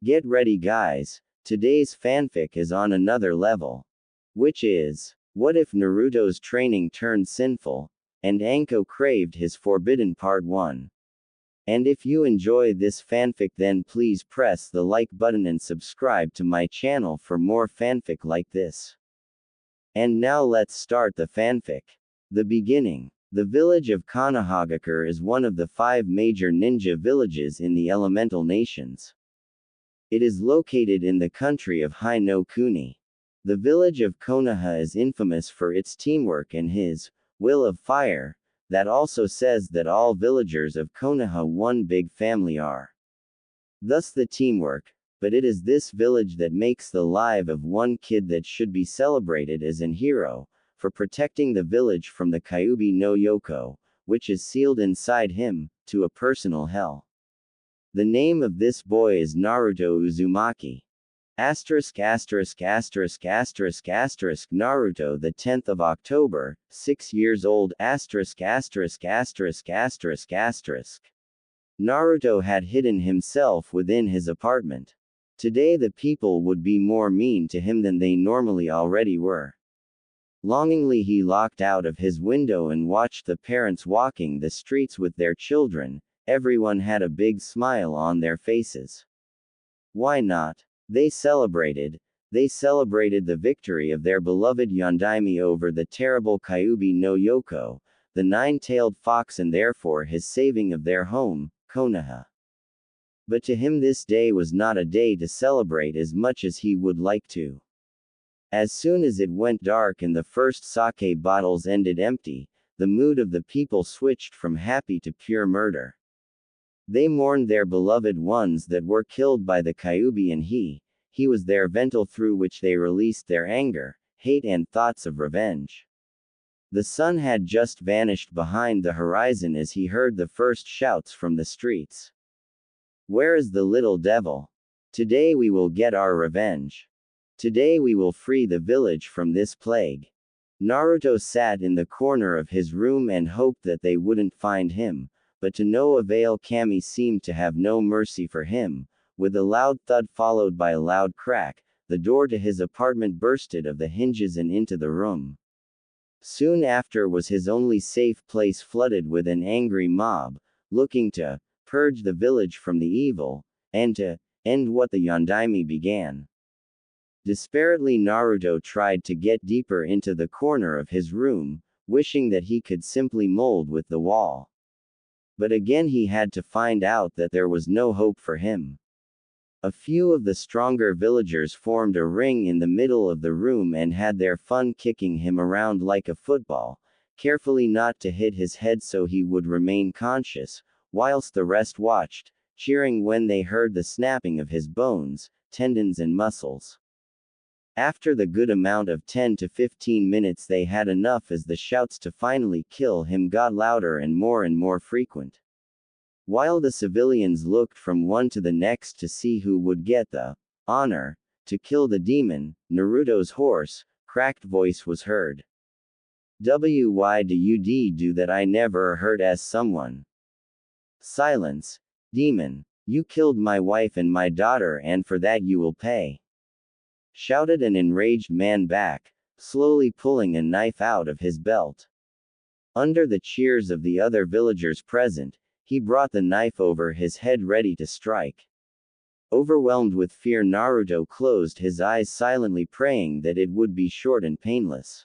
Get ready guys, today's fanfic is on another level. Which is, what if Naruto's training turned sinful, and Anko craved his forbidden part 1? And if you enjoy this fanfic then please press the like button and subscribe to my channel for more fanfic like this. And now let's start the fanfic. The beginning. The village of Konohagakure is one of the 5 major ninja villages in the elemental nations. It is located in the country of Hai no Kuni. The village of Konoha is infamous for its teamwork and his will of fire, that also says that all villagers of Konoha one big family are. Thus the teamwork, but it is this village that makes the life of one kid that should be celebrated as an hero, for protecting the village from the Kyuubi no Yoko, which is sealed inside him, to a personal hell. The name of this boy is Naruto Uzumaki. Naruto the 10th of October, 6 years old. Naruto had hidden himself within his apartment. Today the people would be more mean to him than they normally already were. Longingly he looked out of his window and watched the parents walking the streets with their children. Everyone had a big smile on their faces. Why not? They celebrated the victory of their beloved Yondaime over the terrible Kyuubi no Yoko, the 9-tailed fox, and therefore his saving of their home, Konoha. But to him this day was not a day to celebrate as much as he would like to. As soon as it went dark and the first sake bottles ended empty, the mood of the people switched from happy to pure murder. They mourned their beloved ones that were killed by the Kyuubi, and he was their vessel through which they released their anger, hate and thoughts of revenge. The sun had just vanished behind the horizon as he heard the first shouts from the streets. Where is the little devil? Today we will get our revenge. Today we will free the village from this plague. Naruto sat in the corner of his room and hoped that they wouldn't find him, but to no avail. Kami seemed to have no mercy for him. With a loud thud followed by a loud crack, the door to his apartment bursted of the hinges and into the room. Soon after was his only safe place flooded with an angry mob, looking to purge the village from the evil, and to end what the Yondaime began. Desperately Naruto tried to get deeper into the corner of his room, wishing that he could simply mold with the wall. But again he had to find out that there was no hope for him. A few of the stronger villagers formed a ring in the middle of the room and had their fun kicking him around like a football, carefully not to hit his head so he would remain conscious, whilst the rest watched, cheering when they heard the snapping of his bones, tendons and muscles. After the good amount of 10 to 15 minutes they had enough as the shouts to finally kill him got louder and more frequent. While the civilians looked from one to the next to see who would get the honor to kill the demon, Naruto's hoarse, cracked voice was heard. Why do you do that? I never heard as someone. Silence, demon. You killed my wife and my daughter and for that you will pay. Shouted an enraged man back, slowly pulling a knife out of his belt. Under the cheers of the other villagers present, he brought the knife over his head ready to strike. Overwhelmed with fear, Naruto closed his eyes, silently praying that it would be short and painless.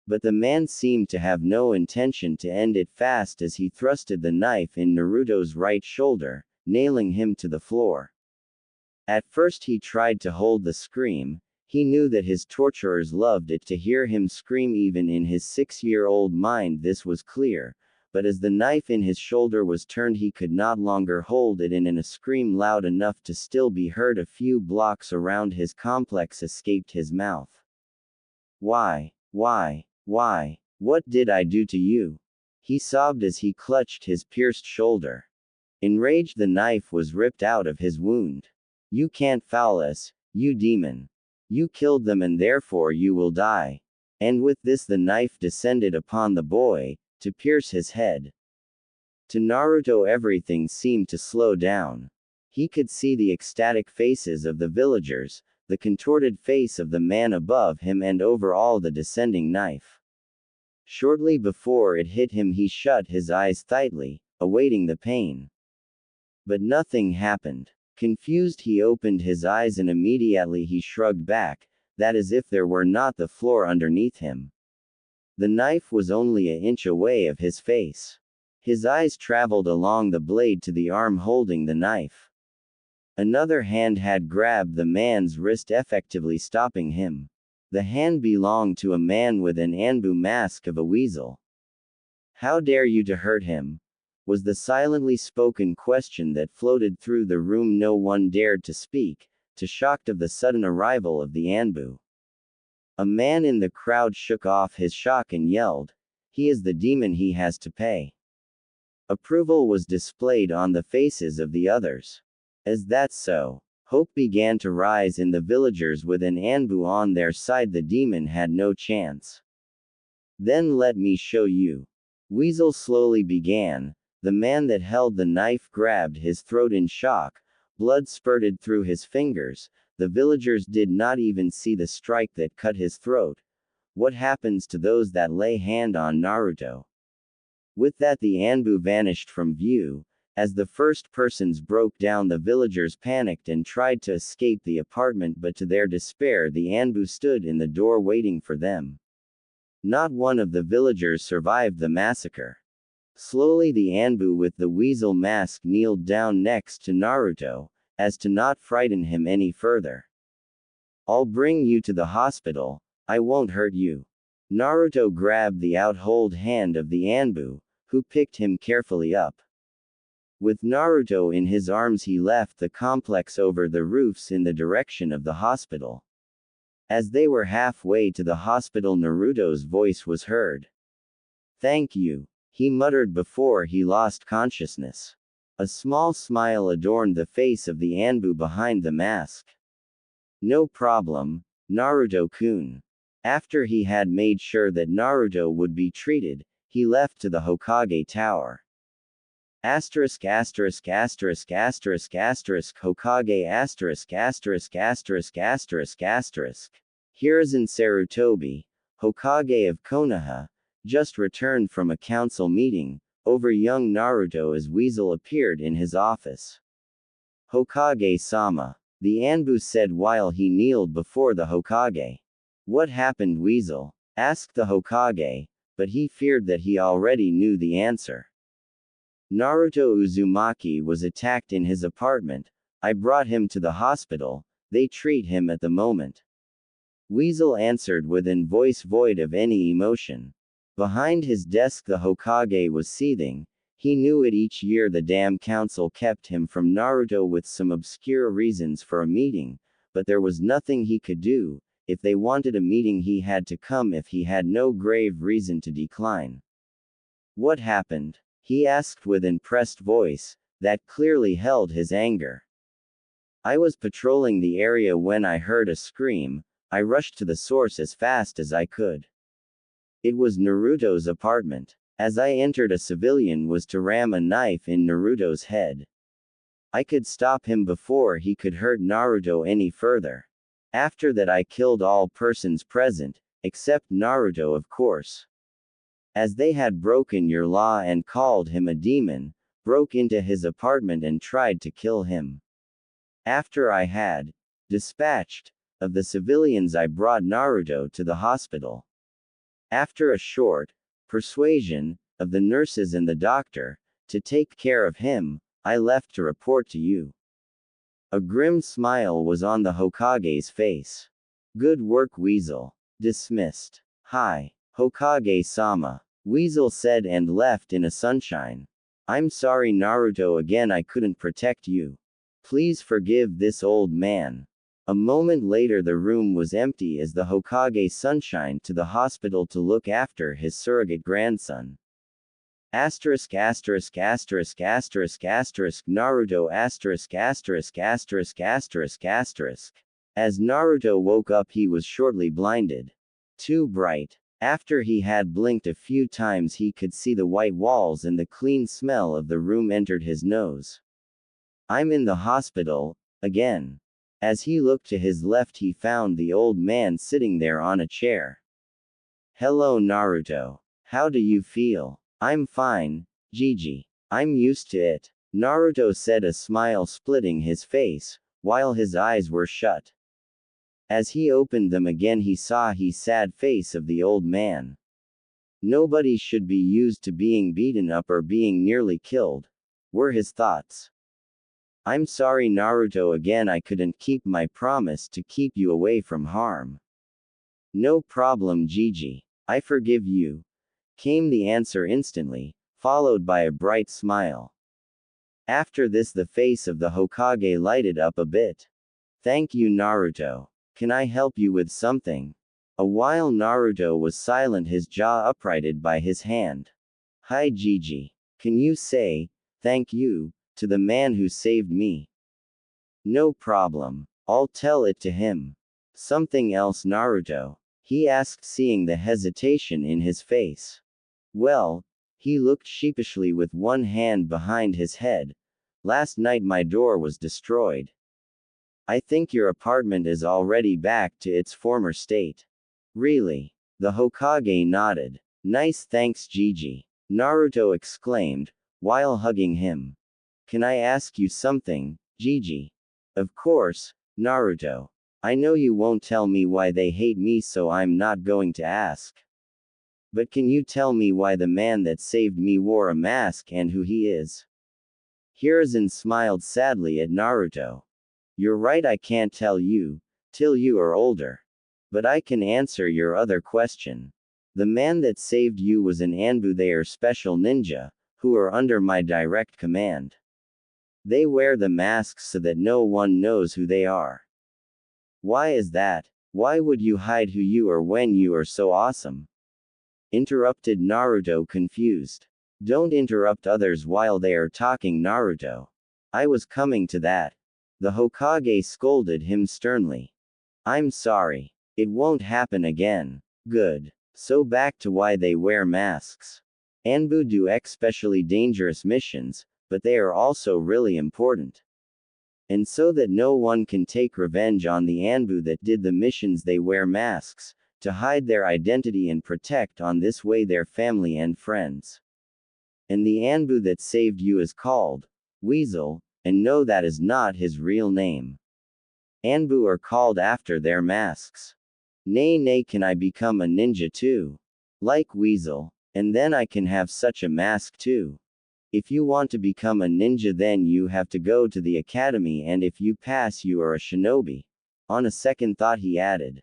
But the man seemed to have no intention to end it fast as he thrusted the knife in Naruto's right shoulder, nailing him to the floor. At first he tried to hold the scream. He knew that his torturers loved it to hear him scream even in his 6-year-old mind, this was clear, but as the knife in his shoulder was turned he could not longer hold it in, and a scream loud enough to still be heard a few blocks around his complex escaped his mouth. Why? What did I do to you? He sobbed as he clutched his pierced shoulder. Enraged, the knife was ripped out of his wound. You can't foul us, you demon. You killed them and therefore you will die. And with this the knife descended upon the boy, to pierce his head. To Naruto everything seemed to slow down. He could see the ecstatic faces of the villagers, the contorted face of the man above him, and over all the descending knife. Shortly before it hit him, he shut his eyes tightly, awaiting the pain. But nothing happened. Confused, he opened his eyes and immediately he shrugged back, that as if there were not the floor underneath him. The knife was only an inch away of his face. His eyes traveled along the blade to the arm holding the knife. Another hand had grabbed the man's wrist, effectively stopping him. The hand belonged to a man with an Anbu mask of a weasel. "How dare you to hurt him?" was the silently spoken question that floated through the room. No one dared to speak, too shocked of the sudden arrival of the Anbu. A man in the crowd shook off his shock and yelled, "He is the demon, he has to pay." Approval was displayed on the faces of the others. As that's so, hope began to rise in the villagers. With an Anbu on their side, the demon had no chance. "Then let me show you." Weasel slowly began. The man that held the knife grabbed his throat in shock. Blood spurted through his fingers. The villagers did not even see the strike that cut his throat. What happens to those that lay hand on Naruto? With that, the Anbu vanished from view. As the first persons broke down, the villagers panicked and tried to escape the apartment, but to their despair, the Anbu stood in the door waiting for them. Not one of the villagers survived the massacre. Slowly, the Anbu with the weasel mask kneeled down next to Naruto, as to not frighten him any further. "I'll bring you to the hospital, I won't hurt you." Naruto grabbed the outhold hand of the Anbu, who picked him carefully up. With Naruto in his arms, he left the complex over the roofs in the direction of the hospital. As they were halfway to the hospital, Naruto's voice was heard. "Thank you," he muttered before he lost consciousness. A small smile adorned the face of the Anbu behind the mask. "No problem, Naruto-kun." After he had made sure that Naruto would be treated, he left to the Hokage tower. Asterisk asterisk asterisk asterisk asterisk Hokage asterisk asterisk asterisk asterisk asterisk. Hiruzen Sarutobi, Hokage of Konoha, just returned from a council meeting over young Naruto as Weasel appeared in his office. "Hokage-sama," the Anbu said while he kneeled before the Hokage. "What happened, Weasel?" asked the Hokage, but he feared that he already knew the answer. "Naruto Uzumaki was attacked in his apartment. I brought him to the hospital. They treat him at the moment." Weasel answered with an voice void of any emotion. Behind his desk, the Hokage was seething. He knew it. Each year the damn council kept him from Naruto with some obscure reasons for a meeting, but there was nothing he could do. If they wanted a meeting, he had to come if he had no grave reason to decline. "What happened?" he asked with an impressed voice that clearly held his anger. "I was patrolling the area when I heard a scream. I rushed to the source as fast as I could. It was Naruto's apartment. As I entered, a civilian was to ram a knife in Naruto's head. I could stop him before he could hurt Naruto any further. After that, I killed all persons present, except Naruto, of course. As they had broken your law and called him a demon, broke into his apartment and tried to kill him. After I had dispatched of the civilians, I brought Naruto to the hospital. After a short persuasion of the nurses and the doctor to take care of him, I left to report to you." A grim smile was on the Hokage's face. "Good work, Weasel. Dismissed." "Hi, Hokage-sama," Weasel said and left in a sunshine. "I'm sorry, Naruto, again I couldn't protect you. Please forgive this old man." A moment later, the room was empty as the Hokage sunshined to the hospital to look after his surrogate grandson. Asterisk asterisk asterisk asterisk asterisk Naruto asterisk asterisk asterisk asterisk asterisk. As Naruto woke up, he was shortly blinded. Too bright. After he had blinked a few times, he could see the white walls and the clean smell of the room entered his nose. I'm in the hospital, again. As he looked to his left, he found the old man sitting there on a chair. Hello, Naruto. How do you feel? I'm fine, Gigi. I'm used to it, Naruto said, a smile splitting his face, while his eyes were shut. As he opened them again, he saw the sad face of the old man. Nobody should be used to being beaten up or being nearly killed, were his thoughts. I'm sorry, Naruto, again. I couldn't keep my promise to keep you away from harm. No problem, Gigi. I forgive you, came the answer instantly, followed by a bright smile. After this, the face of the Hokage lighted up a bit. Thank you, Naruto. Can I help you with something? A while Naruto was silent, his jaw uprighted by his hand. Hi, Gigi. Can you say, thank you, to the man who saved me? No problem. I'll tell it to him. Something else, Naruto? He asked, seeing the hesitation in his face. Well, he looked sheepishly with one hand behind his head. Last night my door was destroyed. I think your apartment is already back to its former state. Really? The Hokage nodded. Nice, thanks, Gigi, Naruto exclaimed, while hugging him. Can I ask you something, Gigi? Of course, Naruto. I know you won't tell me why they hate me, so I'm not going to ask. But can you tell me why the man that saved me wore a mask and who he is? Hiruzen smiled sadly at Naruto. You're right, I can't tell you, till you are older. But I can answer your other question. The man that saved you was an Anbu. They are special ninja, who are under my direct command. They wear the masks so that no one knows who they are. Why is that? Why would you hide who you are when you are so awesome? Interrupted Naruto, confused. Don't interrupt others while they are talking, Naruto. I was coming to that. The Hokage scolded him sternly. I'm sorry. It won't happen again. Good. So back to why they wear masks. Anbu do especially dangerous missions, but they are also really important. And so that no one can take revenge on the Anbu that did the missions, they wear masks, to hide their identity and protect on this way their family and friends. And the Anbu that saved you is called Weasel, and no, that is not his real name. Anbu are called after their masks. Nay, can I become a ninja too? Like Weasel, and then I can have such a mask too. If you want to become a ninja, then you have to go to the academy, and if you pass, you are a shinobi. On a second thought, he added.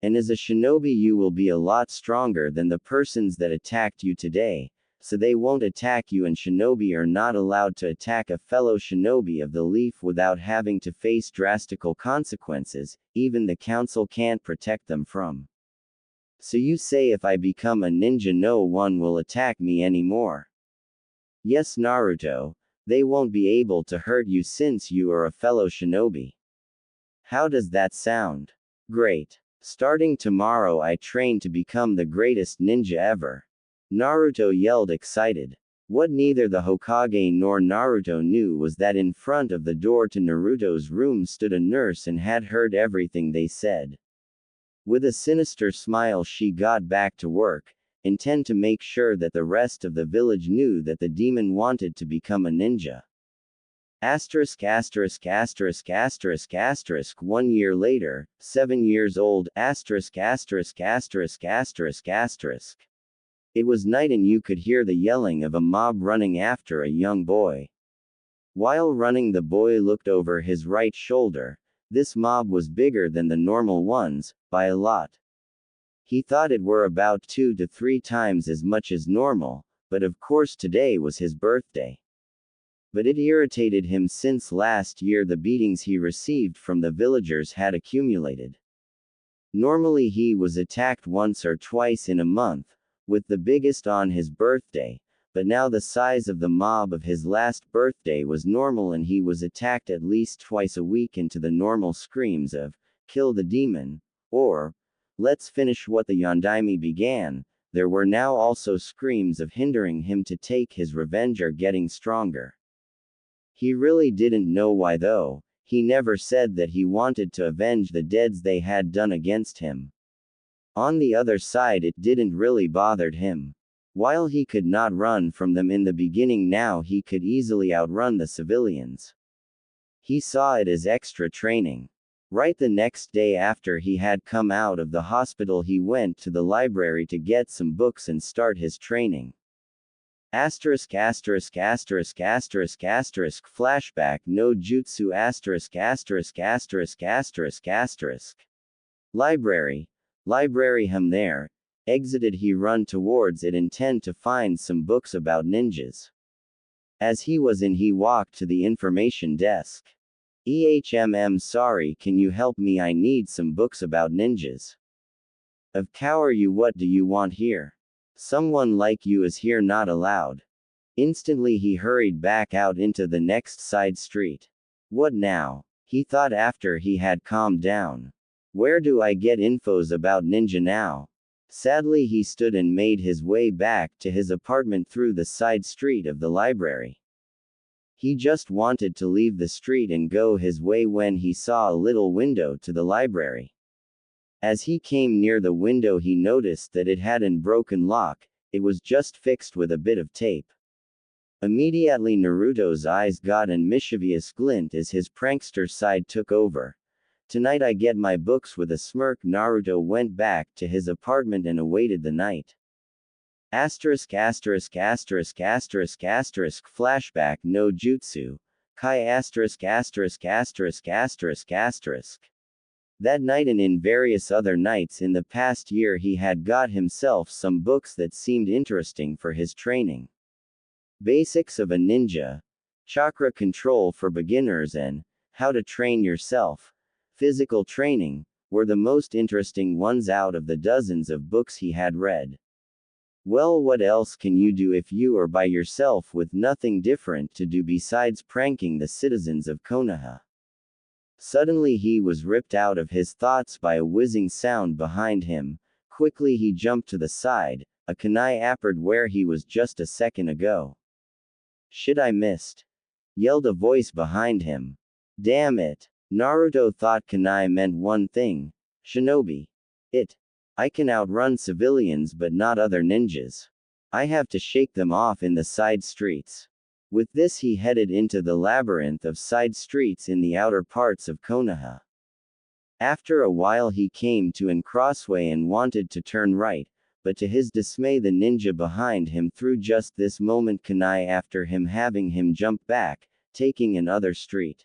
And as a shinobi, you will be a lot stronger than the persons that attacked you today, so they won't attack you, and shinobi are not allowed to attack a fellow shinobi of the leaf without having to face drastical consequences, even the council can't protect them from. So you say if I become a ninja, no one will attack me anymore? Yes, Naruto, they won't be able to hurt you since you are a fellow shinobi. How does that sound? Great. Starting tomorrow I train to become the greatest ninja ever. Naruto yelled, excited. What neither the Hokage nor Naruto knew was that in front of the door to Naruto's room stood a nurse and had heard everything they said. With a sinister smile, she got back to work, intent to make sure that the rest of the village knew that the demon wanted to become a ninja. Asterisk, asterisk, asterisk, asterisk, asterisk. 1 year later, 7 years old, asterisk, asterisk, asterisk, asterisk, asterisk. It was night and you could hear the yelling of a mob running after a young boy. While running, the boy looked over his right shoulder. This mob was bigger than the normal ones, by a lot. He thought it were about 2 to 3 times as much as normal, but of course today was his birthday. But it irritated him since last year the beatings he received from the villagers had accumulated. Normally he was attacked once or twice in a month, with the biggest on his birthday, but now the size of the mob of his last birthday was normal and he was attacked at least twice a week, into the normal screams of, "Kill the demon," or, "Let's finish what the Yondaime began." There were now also screams of hindering him to take his revenge or getting stronger. He really didn't know why though. He never said that he wanted to avenge the deeds they had done against him. On the other side, it didn't really bothered him. While he could not run from them in the beginning, now he could easily outrun the civilians. He saw it as extra training. Right the next day after he had come out of the hospital, he went to the library to get some books and start his training. Asterisk asterisk asterisk asterisk asterisk flashback no jutsu asterisk asterisk asterisk asterisk asterisk. Library. Library him there. Exited he run towards it intent to find some books about ninjas. As he was in he walked to the information desk. Sorry, can you help me? I need some books about ninjas. Of cow are you? What do you want here? Someone like you is here not allowed. Instantly he hurried back out into the next side street. What now? He thought after he had calmed down. Where do I get infos about ninja now? Sadly he stood and made his way back to his apartment through the side street of the library. He just wanted to leave the street and go his way when he saw a little window to the library. As he came near the window he noticed that it had an broken lock, it was just fixed with a bit of tape. Immediately Naruto's eyes got an mischievous glint as his prankster side took over. Tonight I get my books. With a smirk Naruto went back to his apartment and awaited the night. Asterisk asterisk asterisk asterisk asterisk flashback no jutsu. Kai asterisk asterisk asterisk asterisk asterisk. That night and in various other nights in the past year he had got himself some books that seemed interesting for his training. Basics of a Ninja, Chakra Control for Beginners, and How to Train Yourself, Physical Training, were the most interesting ones out of the dozens of books he had read. Well, what else can you do if you are by yourself with nothing different to do besides pranking the citizens of Konoha? Suddenly he was ripped out of his thoughts by a whizzing sound behind him. Quickly he jumped to the side. A kunai appeared where he was just a second ago. Shit, I missed! Yelled a voice behind him. Damn it! Naruto thought kunai meant one thing. Shinobi. I can outrun civilians but not other ninjas. I have to shake them off in the side streets. With this he headed into the labyrinth of side streets in the outer parts of Konoha. After a while he came to an crossway and wanted to turn right, but to his dismay the ninja behind him threw just this moment kunai after him, having him jump back, taking another street.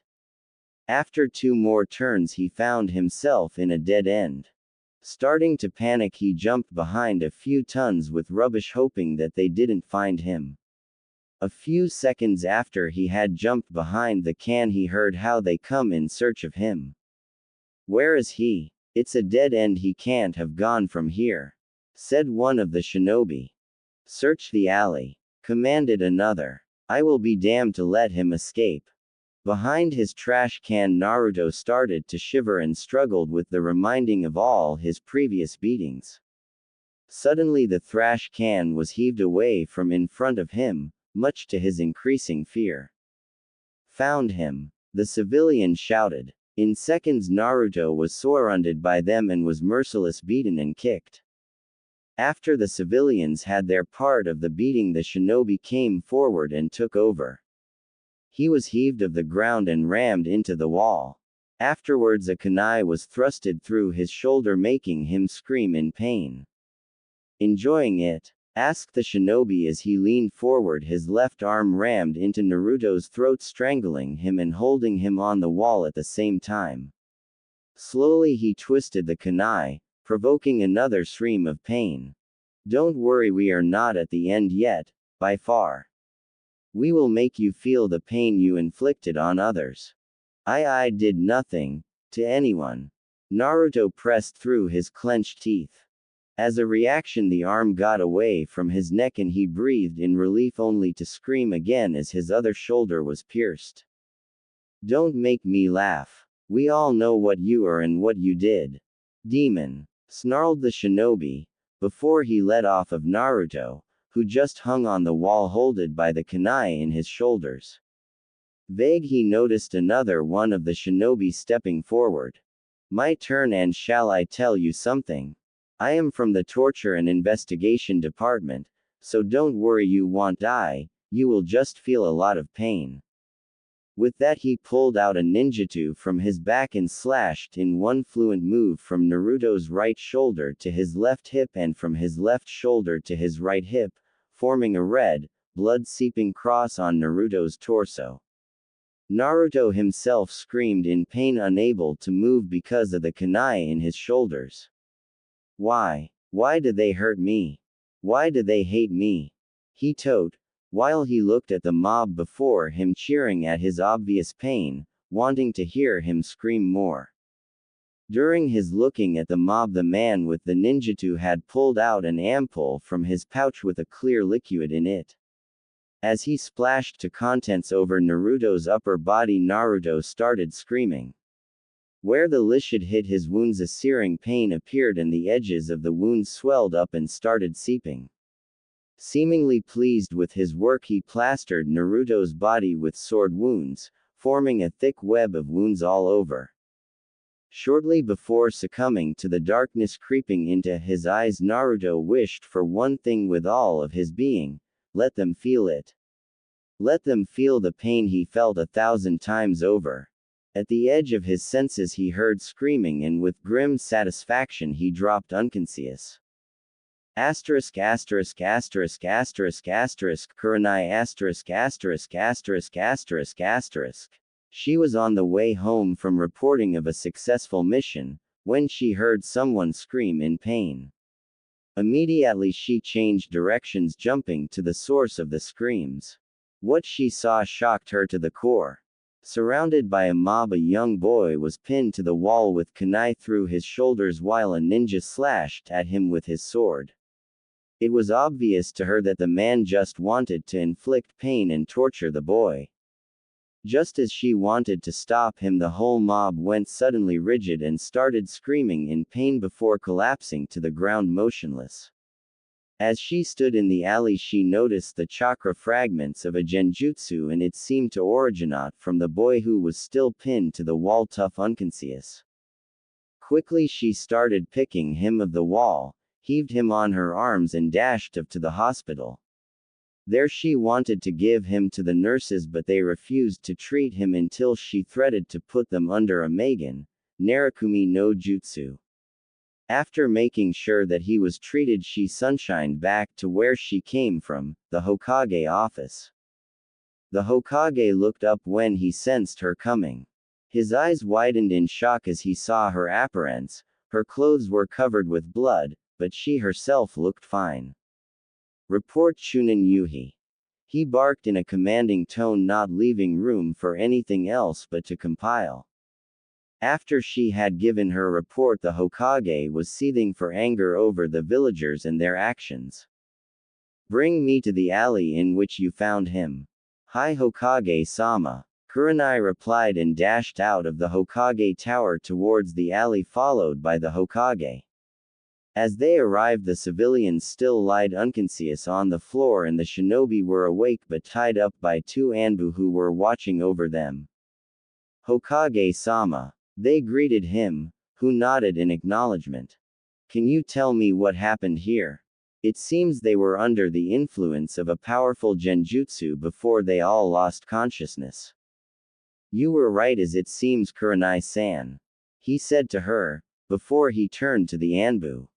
After 2 more turns he found himself in a dead end. Starting to panic he jumped behind a few tons with rubbish hoping that they didn't find him. A few seconds after he had jumped behind the can he heard how they come in search of him. Where is he? It's a dead end, he can't have gone from here, said one of the shinobi. Search the alley, commanded another. I will be damned to let him escape. Behind his trash can Naruto started to shiver and struggled with the reminding of all his previous beatings. Suddenly the trash can was heaved away from in front of him, much to his increasing fear. Found him! The civilian shouted. In seconds Naruto was surrounded by them and was merciless beaten and kicked. After the civilians had their part of the beating the shinobi came forward and took over. He was heaved off the ground and rammed into the wall. Afterwards a kunai was thrusted through his shoulder making him scream in pain. Enjoying it? Asked the shinobi as he leaned forward, his left arm rammed into Naruto's throat, strangling him and holding him on the wall at the same time. Slowly he twisted the kunai, provoking another scream of pain. Don't worry, we are not at the end yet, by far. We will make you feel the pain you inflicted on others. I did nothing to anyone. Naruto pressed through his clenched teeth. As a reaction the arm got away from his neck and he breathed in relief only to scream again as his other shoulder was pierced. Don't make me laugh. We all know what you are and what you did. Demon! Snarled the shinobi, before he let off of Naruto, who just hung on the wall holded by the kunai in his shoulders. Vague, he noticed another one of the shinobi stepping forward. My turn, and shall I tell you something? I am from the Torture and Investigation Department, so don't worry, you won't die, you will just feel a lot of pain. With that, he pulled out a ninjutsu from his back and slashed in one fluent move from Naruto's right shoulder to his left hip and from his left shoulder to his right hip, forming a red, blood-seeping cross on Naruto's torso. Naruto himself screamed in pain, unable to move because of the kunai in his shoulders. Why? Why did they hurt me? Why do they hate me? He thought, while he looked at the mob before him cheering at his obvious pain, wanting to hear him scream more. During his looking at the mob, the man with the ninjutsu had pulled out an ampoule from his pouch with a clear liquid in it. As he splashed the contents over Naruto's upper body, Naruto started screaming. Where the liquid hit his wounds, a searing pain appeared and the edges of the wounds swelled up and started seeping. Seemingly pleased with his work, he plastered Naruto's body with sword wounds, forming a thick web of wounds all over. Shortly before succumbing to the darkness creeping into his eyes, Naruto wished for one thing with all of his being: let them feel it. Let them feel the pain he felt 1,000 times over. At the edge of his senses, he heard screaming, and with grim satisfaction he dropped unconscious. Asterisk asterisk asterisk asterisk asterisk Kurenai asterisk asterisk asterisk asterisk asterisk. She was on the way home from reporting of a successful mission, when she heard someone scream in pain. Immediately she changed directions, jumping to the source of the screams. What she saw shocked her to the core. Surrounded by a mob, a young boy was pinned to the wall with kunai through his shoulders while a ninja slashed at him with his sword. It was obvious to her that the man just wanted to inflict pain and torture the boy. Just as she wanted to stop him, the whole mob went suddenly rigid and started screaming in pain before collapsing to the ground motionless. As she stood in the alley, she noticed the chakra fragments of a genjutsu, and it seemed to originate from the boy who was still pinned to the wall, tough unconscious. Quickly she started picking him of the wall, heaved him on her arms and dashed off to the hospital. There she wanted to give him to the nurses, but they refused to treat him until she threatened to put them under a Magen, Narakumi no Jutsu. After making sure that he was treated, she sunshined back to where she came from, the Hokage office. The Hokage looked up when he sensed her coming. His eyes widened in shock as he saw her appearance. Her clothes were covered with blood, but she herself looked fine. Report Chunin Yuhi. He barked in a commanding tone, not leaving room for anything else but to compile. After she had given her report, the Hokage was seething for anger over the villagers and their actions. Bring me to the alley in which you found him. Hi Hokage-sama. Kurenai replied and dashed out of the Hokage tower towards the alley, followed by the Hokage. As they arrived, the civilians still lied unconscious on the floor, and the shinobi were awake but tied up by two Anbu who were watching over them. Hokage-sama. They greeted him, who nodded in acknowledgement. Can you tell me what happened here? It seems they were under the influence of a powerful genjutsu before they all lost consciousness. You were right, as it seems, Kurenai-san. He said to her, before he turned to the Anbu.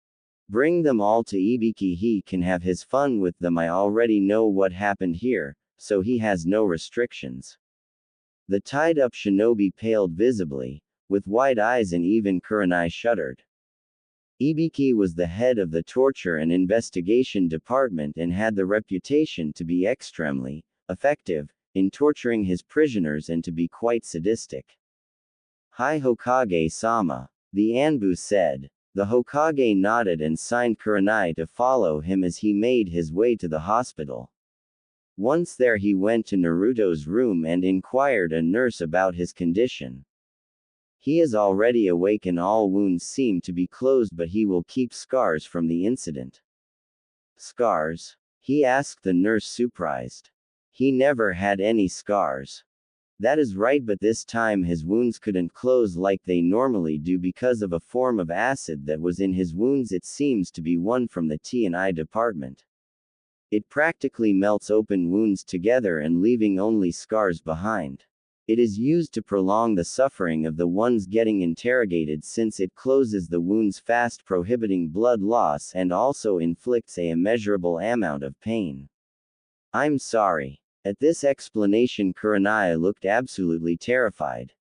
Bring them all to Ibiki, he can have his fun with them. I already know what happened here, so he has no restrictions. The tied-up shinobi paled visibly, with wide eyes, and even Kurenai shuddered. Ibiki was the head of the Torture and Investigation Department and had the reputation to be extremely effective in torturing his prisoners and to be quite sadistic. Hi Hokage-sama, the Anbu said. The Hokage nodded and signed Kurenai to follow him as he made his way to the hospital. Once there, he went to Naruto's room and inquired a nurse about his condition. He is already awake and all wounds seem to be closed, but he will keep scars from the incident. Scars? He asked the nurse, surprised. He never had any scars. That is right, but this time his wounds couldn't close like they normally do because of a form of acid that was in his wounds. It seems to be one from the T&I department. It practically melts open wounds together and leaving only scars behind. It is used to prolong the suffering of the ones getting interrogated since it closes the wounds fast, prohibiting blood loss, and also inflicts a immeasurable amount of pain. I'm sorry. At this explanation, Kurenai looked absolutely terrified.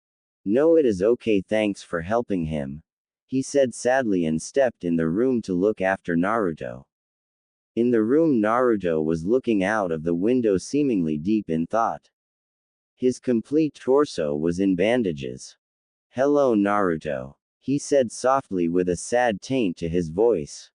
No, it is okay, thanks for helping him, he said sadly and stepped in the room to look after Naruto. In the room, Naruto was looking out of the window seemingly deep in thought. His complete torso was in bandages. Hello, Naruto, he said softly with a sad taint to his voice.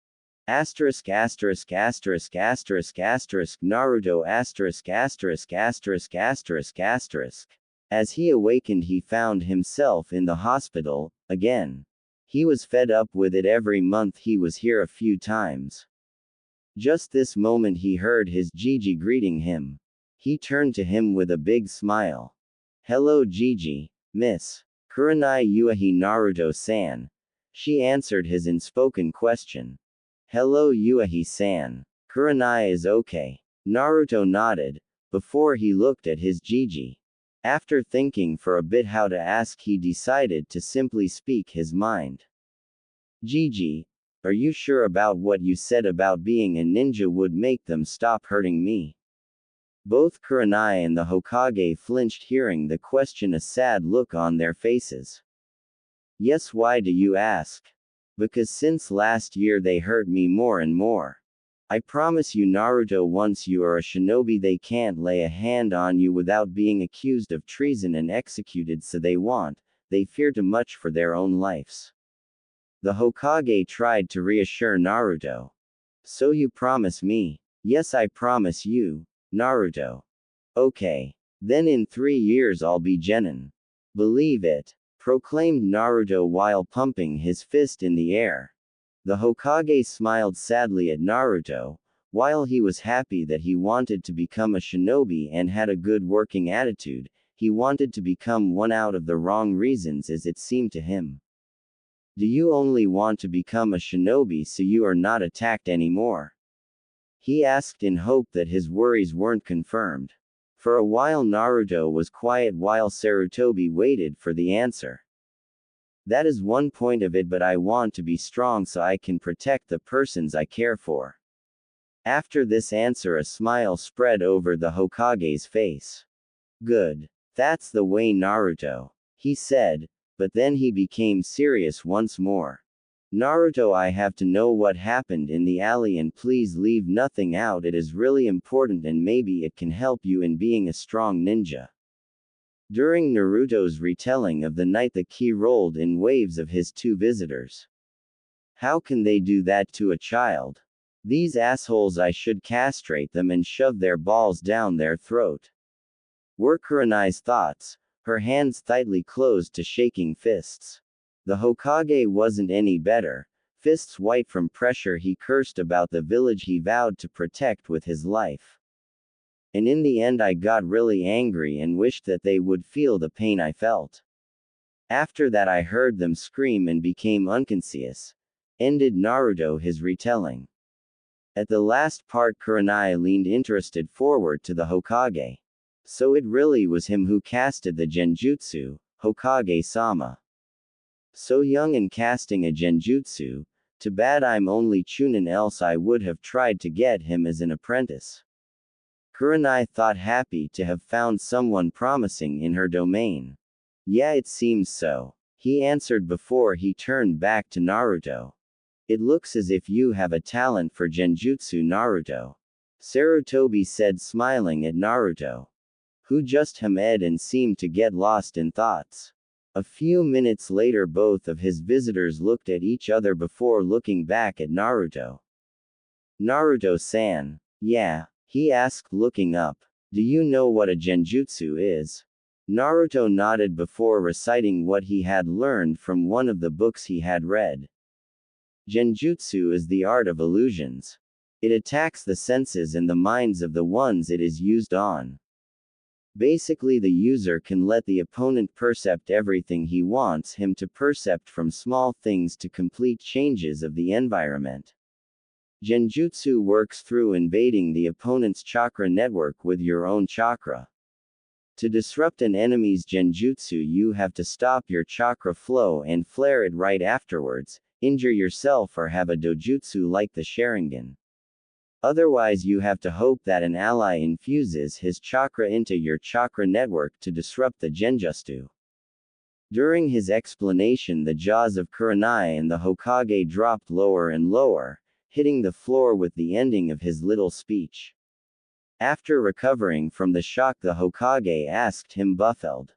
Asterisk asterisk asterisk asterisk asterisk Naruto asterisk asterisk asterisk asterisk asterisk. As he awakened, he found himself in the hospital, again. He was fed up with it. Every month he was here a few times. Just this moment he heard his Gigi greeting him. He turned to him with a big smile. Hello Gigi, Miss Kurenai Yuahi Naruto-san. She answered his unspoken question. Hello Yuahi-san. Kurenai is okay. Naruto nodded, before he looked at his Gigi. After thinking for a bit how to ask, he decided to simply speak his mind. Gigi, are you sure about what you said about being a ninja would make them stop hurting me? Both Kurenai and the Hokage flinched hearing the question, a sad look on their faces. Yes, why do you ask? Because since last year they hurt me more and more. I promise you Naruto, once you are a shinobi they can't lay a hand on you without being accused of treason and executed, so they fear too much for their own lives. The Hokage tried to reassure Naruto. So you promise me? Yes, I promise you, Naruto. Okay. Then in 3 years I'll be genin. Believe it, proclaimed Naruto while pumping his fist in the air. The Hokage smiled sadly at Naruto. While he was happy that he wanted to become a shinobi and had a good working attitude, he wanted to become one out of the wrong reasons, as it seemed to him. Do you only want to become a shinobi so you are not attacked anymore? He asked in hope that his worries weren't confirmed. For a while Naruto was quiet while Sarutobi waited for the answer. That is one point of it, but I want to be strong so I can protect the persons I care for. After this answer, a smile spread over the Hokage's face. Good. That's the way, Naruto, he said, but then he became serious once more. Naruto, I have to know what happened in the alley, and please leave nothing out. It is really important and maybe it can help you in being a strong ninja. During Naruto's retelling of the night, the ki rolled in waves of his 2 visitors. How can they do that to a child? These assholes, I should castrate them and shove their balls down their throat. Were Kurenai's thoughts, her hands tightly closed to shaking fists. The Hokage wasn't any better, fists white from pressure. He cursed about the village he vowed to protect with his life. And in the end I got really angry and wished that they would feel the pain I felt. After that I heard them scream and became unconscious. Ended Naruto his retelling. At the last part, Kurenai leaned interested forward to the Hokage. So it really was him who casted the genjutsu, Hokage-sama. So young and casting a genjutsu, too bad I'm only chunin, else I would have tried to get him as an apprentice. Kurenai thought, happy to have found someone promising in her domain. Yeah, it seems so, he answered before he turned back to Naruto. It looks as if you have a talent for genjutsu, Naruto, Sarutobi said, smiling at Naruto, who just hummed and seemed to get lost in thoughts. A few minutes later both of his visitors looked at each other before looking back at Naruto. Naruto-san. Yeah, he asked, looking up. Do you know what a genjutsu is? Naruto nodded before reciting what he had learned from one of the books he had read. Genjutsu is the art of illusions. It attacks the senses and the minds of the ones it is used on. Basically, the user can let the opponent percept everything he wants him to percept, from small things to complete changes of the environment. Genjutsu works through invading the opponent's chakra network with your own chakra. To disrupt an enemy's genjutsu, you have to stop your chakra flow and flare it right afterwards, injure yourself, or have a dojutsu like the Sharingan. Otherwise, you have to hope that an ally infuses his chakra into your chakra network to disrupt the genjutsu. During his explanation, the jaws of Kurenai and the Hokage dropped lower and lower, hitting the floor with the ending of his little speech. After recovering from the shock, the Hokage asked him, "Buffeld,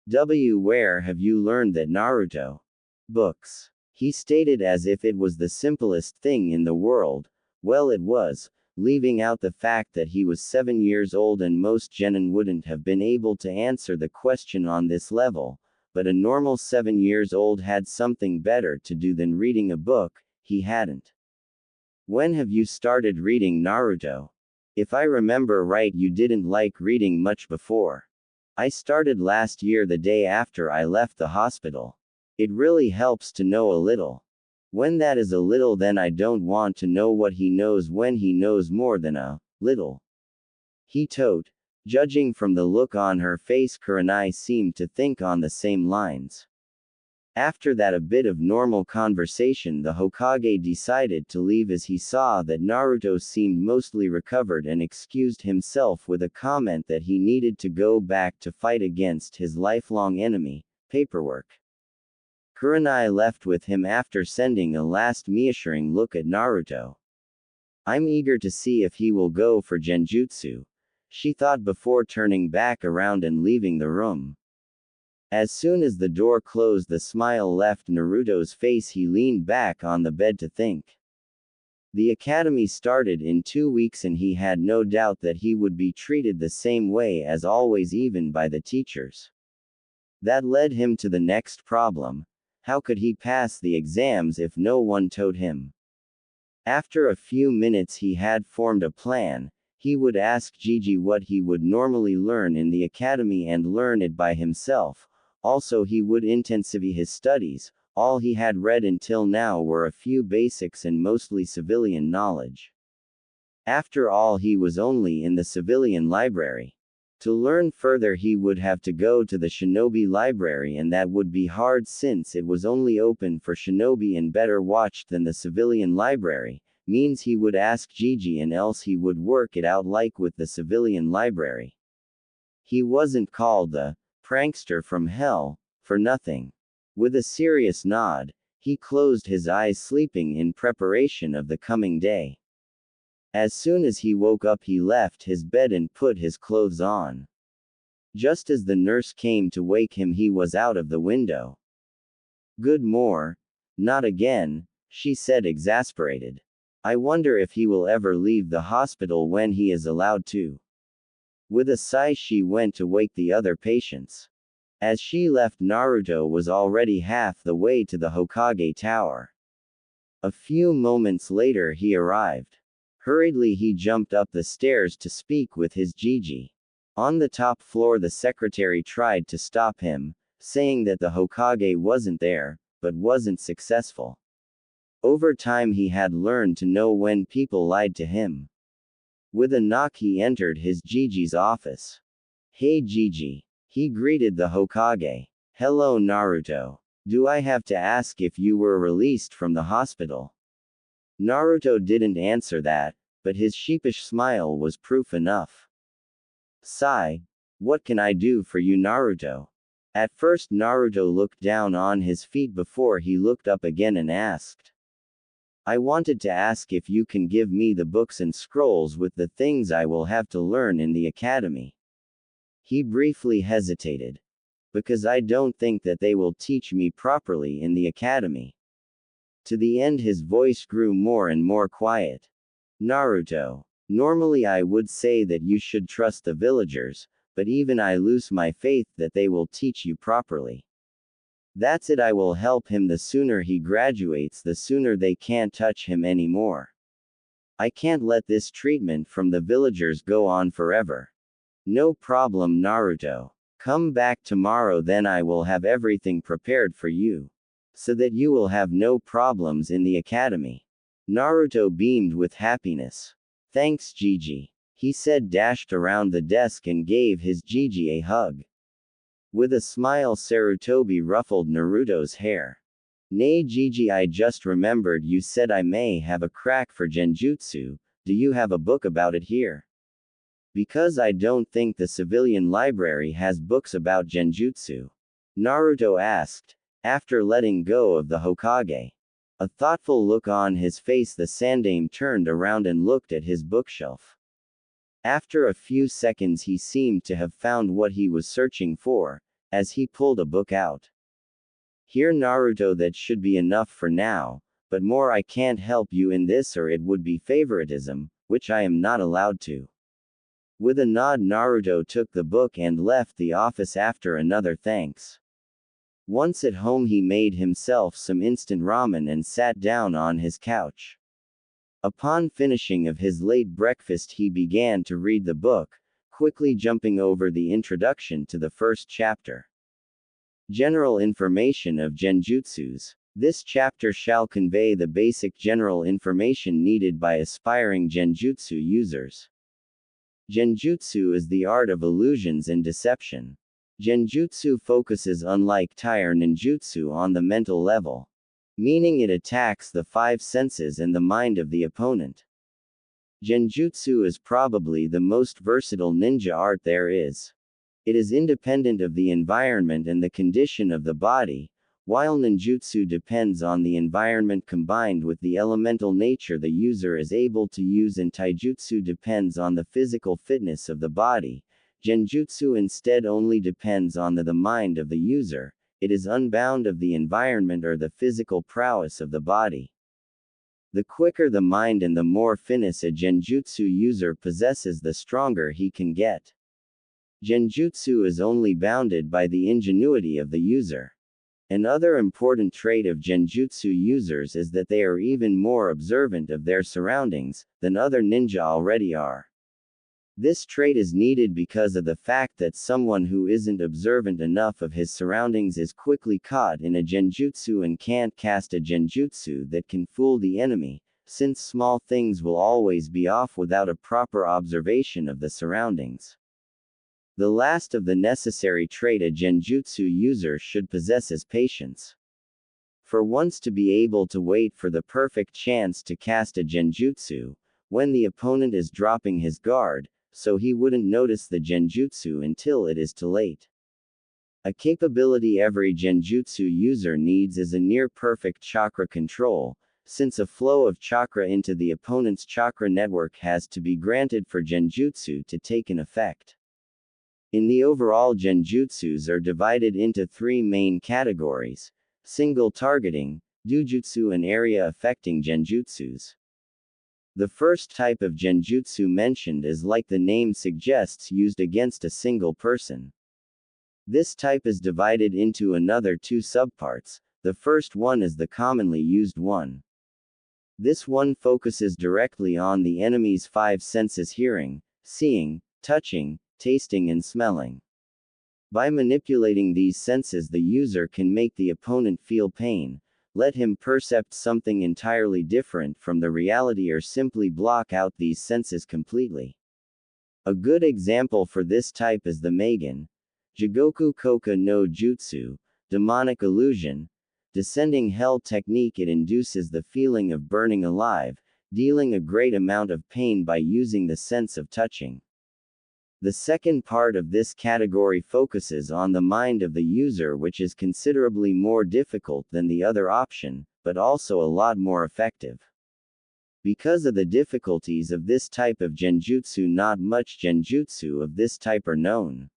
where have you learned that Naruto?" "Books," he stated, as if it was the simplest thing in the world. Well, it was, leaving out the fact that he was 7 years old and most genin wouldn't have been able to answer the question on this level, but a normal 7 years old had something better to do than reading a book. He hadn't. "When have you started reading Naruto? If I remember right, you didn't like reading much before." "I started last year, the day after I left the hospital. It really helps to know a little. When that is a little, then I don't want to know what he knows when he knows more than a little." He told. Judging from the look on her face, Kurenai seemed to think on the same lines. After that, a bit of normal conversation, the Hokage decided to leave as he saw that Naruto seemed mostly recovered and excused himself with a comment that he needed to go back to fight against his lifelong enemy, paperwork. Kurenai left with him after sending a last reassuring look at Naruto. "I'm eager to see if he will go for genjutsu," she thought before turning back around and leaving the room. As soon as the door closed, the smile left Naruto's face. He leaned back on the bed to think. The academy started in 2 weeks and he had no doubt that he would be treated the same way as always, even by the teachers. That led him to the next problem. How could he pass the exams if no one taught him? After a few minutes, he had formed a plan. He would ask Gigi what he would normally learn in the academy and learn it by himself. Also, he would intensify his studies. All he had read until now were a few basics and mostly civilian knowledge. After all, he was only in the civilian library. To learn further, he would have to go to the shinobi library, and that would be hard since it was only open for shinobi and better watched than the civilian library. Means he would ask Gigi, and else he would work it out like with the civilian library. He wasn't called the prankster from hell for nothing. With a serious nod, he closed his eyes, sleeping in preparation of the coming day. As soon as he woke up, he left his bed and put his clothes on. Just as the nurse came to wake him, he was out of the window. "Good morning." "Not again," she said, exasperated. "I wonder if he will ever leave the hospital when he is allowed to." With a sigh, she went to wake the other patients. As she left, Naruto was already half the way to the Hokage Tower. A few moments later, he arrived. Hurriedly, he jumped up the stairs to speak with his Gigi. On the top floor, the secretary tried to stop him, saying that the Hokage wasn't there, but wasn't successful. Over time, he had learned to know when people lied to him. With a knock, he entered his Gigi's office. "Hey Gigi." He greeted the Hokage. "Hello Naruto. Do I have to ask if you were released from the hospital?" Naruto didn't answer that, but his sheepish smile was proof enough. Sigh. "What can I do for you, Naruto?" At first, Naruto looked down on his feet before he looked up again and asked. "I wanted to ask if you can give me the books and scrolls with the things I will have to learn in the academy." He briefly hesitated. "Because I don't think that they will teach me properly in the academy." To the end, his voice grew more and more quiet. "Naruto, normally I would say that you should trust the villagers, but even I lose my faith that they will teach you properly. That's it, I will help him. The sooner he graduates, the sooner they can't touch him anymore. I can't let this treatment from the villagers go on forever." No problem, Naruto. Come back tomorrow, then I will have everything prepared for you, so that you will have no problems in the academy. Naruto beamed with happiness. Thanks, Gigi, he said, dashed around the desk and gave his Gigi a hug. With a smile, Sarutobi ruffled Naruto's hair. Nay, Gigi, I just remembered you said I may have a crack for genjutsu. Do you have a book about it here? Because I don't think the civilian library has books about genjutsu, Naruto asked, after letting go of the Hokage. A thoughtful look on his face, the Sandaime turned around and looked at his bookshelf. After a few seconds, he seemed to have found what he was searching for, as he pulled a book out. Here, Naruto, that should be enough for now, but more I can't help you in this, or it would be favoritism, which I am not allowed to. With a nod, Naruto took the book and left the office after another thanks. Once at home, he made himself some instant ramen and sat down on his couch. Upon finishing of his late breakfast, he began to read the book, quickly jumping over the introduction to the first chapter. General information of genjutsus. This chapter shall convey the basic general information needed by aspiring genjutsu users. Genjutsu is the art of illusions and deception. Genjutsu focuses, unlike Tire ninjutsu, on the mental level, meaning it attacks the five senses and the mind of the opponent. Genjutsu is probably the most versatile ninja art there is. It is independent of the environment and the condition of the body, while ninjutsu depends on the environment combined with the elemental nature the user is able to use, and taijutsu depends on the physical fitness of the body. Genjutsu instead only depends on the mind of the user. It is unbound of the environment or the physical prowess of the body. The quicker the mind and the more finesse a genjutsu user possesses, the stronger he can get. Genjutsu is only bounded by the ingenuity of the user. Another important trait of genjutsu users is that they are even more observant of their surroundings than other ninja already are. This trait is needed because of the fact that someone who isn't observant enough of his surroundings is quickly caught in a genjutsu and can't cast a genjutsu that can fool the enemy, since small things will always be off without a proper observation of the surroundings. The last of the necessary trait a genjutsu user should possess is patience. For once to be able to wait for the perfect chance to cast a genjutsu, when the opponent is dropping his guard, so he wouldn't notice the genjutsu until it is too late. A capability every genjutsu user needs is a near-perfect chakra control, since a flow of chakra into the opponent's chakra network has to be granted for genjutsu to take an effect. In the overall, genjutsus are divided into three main categories: single targeting, dojutsu, and area affecting genjutsus. The first type of genjutsu mentioned is, like the name suggests, used against a single person. This type is divided into another two subparts. The first one is the commonly used one. This one focuses directly on the enemy's five senses: hearing, seeing, touching, tasting, and smelling. By manipulating these senses, the user can make the opponent feel pain, let him perceive something entirely different from the reality, or simply block out these senses completely. A good example for this type is the Magen Jigoku Koka no Jutsu, demonic illusion, descending hell technique. It induces the feeling of burning alive, dealing a great amount of pain by using the sense of touching. The second part of this category focuses on the mind of the user, which is considerably more difficult than the other option, but also a lot more effective. Because of the difficulties of this type of genjutsu, not much genjutsu of this type are known.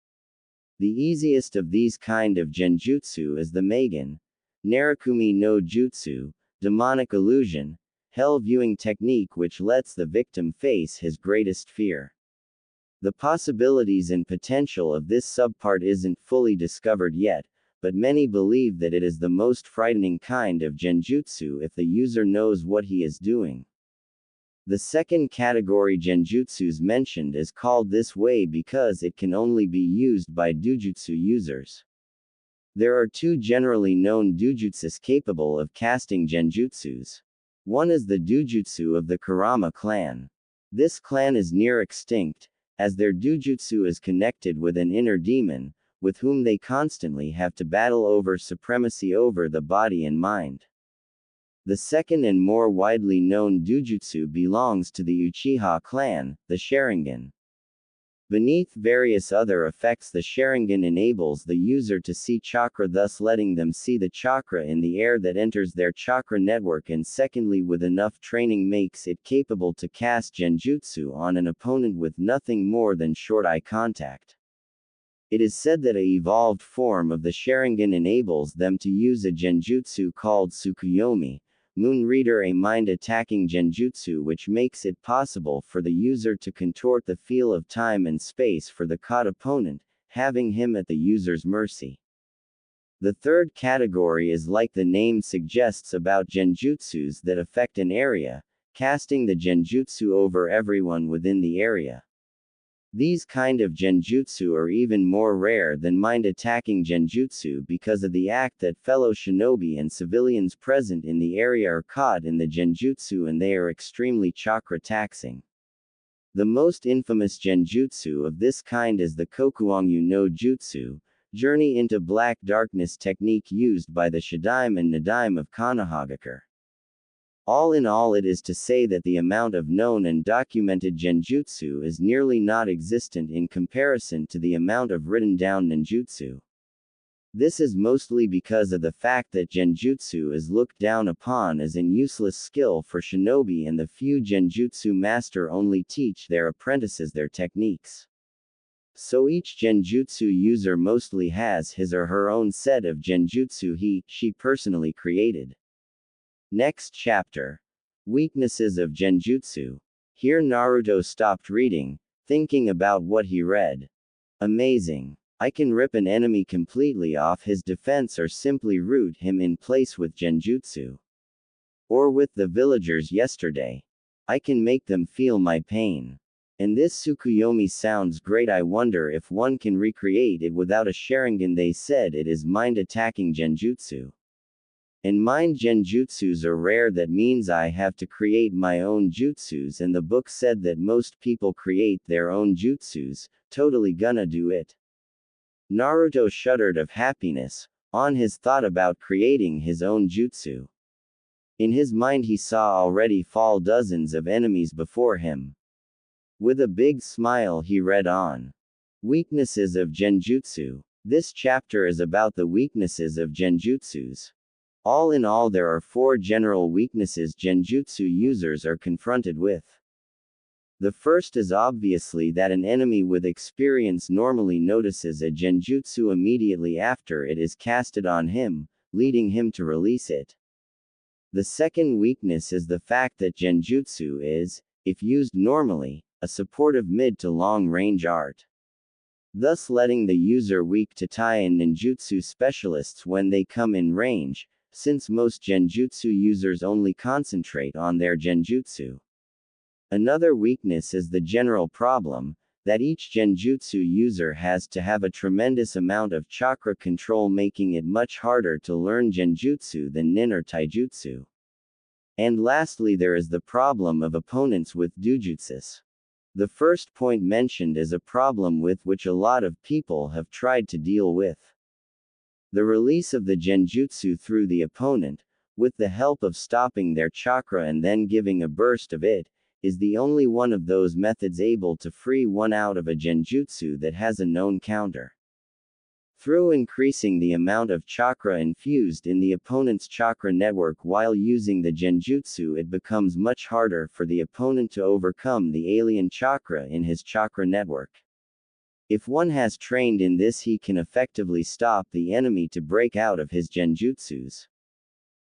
The easiest of these kind of genjutsu is the Magen Narukumi no Jutsu, demonic illusion, hell viewing technique, which lets the victim face his greatest fear. The possibilities and potential of this subpart isn't fully discovered yet, but many believe that it is the most frightening kind of genjutsu if the user knows what he is doing. The second category genjutsus mentioned is called this way because it can only be used by dojutsu users. There are two generally known dojutsus capable of casting genjutsus. One is the dojutsu of the Kurama clan. This clan is near extinct, as their dojutsu is connected with an inner demon, with whom they constantly have to battle over supremacy over the body and mind. The second and more widely known dojutsu belongs to the Uchiha clan, the Sharingan. Beneath various other effects, the Sharingan enables the user to see chakra, thus letting them see the chakra in the air that enters their chakra network, and secondly, with enough training, makes it capable to cast genjutsu on an opponent with nothing more than short eye contact. It is said that a evolved form of the Sharingan enables them to use a genjutsu called Tsukuyomi, Moon Reader, a mind-attacking genjutsu which makes it possible for the user to contort the feel of time and space for the caught opponent, having him at the user's mercy. The third category is like the name suggests about genjutsus that affect an area, casting the genjutsu over everyone within the area. These kind of genjutsu are even more rare than mind-attacking genjutsu because of the act that fellow shinobi and civilians present in the area are caught in the genjutsu, and they are extremely chakra taxing. The most infamous genjutsu of this kind is the Kokuangyu no Jutsu, Journey into Black Darkness technique used by the Shadaime and Nadaime of Konohagakure. All in all, it is to say that the amount of known and documented genjutsu is nearly not existent in comparison to the amount of written down ninjutsu. This is mostly because of the fact that genjutsu is looked down upon as an useless skill for shinobi, and the few genjutsu master only teach their apprentices their techniques. So each genjutsu user mostly has his or her own set of genjutsu she personally created. Next chapter. Weaknesses of genjutsu. Here Naruto stopped reading, thinking about what he read. Amazing. I can rip an enemy completely off his defense or simply root him in place with genjutsu. Or with the villagers yesterday. I can make them feel my pain. And this Tsukuyomi sounds great. I wonder if one can recreate it without a Sharingan. They said it is mind-attacking genjutsu. And mind genjutsus are rare, that means I have to create my own jutsus, and the book said that most people create their own jutsus, totally gonna do it. Naruto shuddered of happiness, on his thought about creating his own jutsu. In his mind he saw already fall dozens of enemies before him. With a big smile he read on. Weaknesses of genjutsu. This chapter is about the weaknesses of genjutsus. All in all, there are 4 general weaknesses genjutsu users are confronted with. The first is obviously that an enemy with experience normally notices a genjutsu immediately after it is casted on him, leading him to release it. The second weakness is the fact that genjutsu is, if used normally, a supportive mid to long range art, thus letting the user weak to tie-in ninjutsu specialists when they come in range, since most genjutsu users only concentrate on their genjutsu. Another weakness is the general problem that each genjutsu user has to have a tremendous amount of chakra control, making it much harder to learn genjutsu than nin or taijutsu. And lastly, there is the problem of opponents with dojutsus. The first point mentioned is a problem with which a lot of people have tried to deal with. The release of the genjutsu through the opponent, with the help of stopping their chakra and then giving a burst of it, is the only one of those methods able to free one out of a genjutsu that has a known counter. Through increasing the amount of chakra infused in the opponent's chakra network while using the genjutsu, it becomes much harder for the opponent to overcome the alien chakra in his chakra network. If one has trained in this, he can effectively stop the enemy to break out of his genjutsus.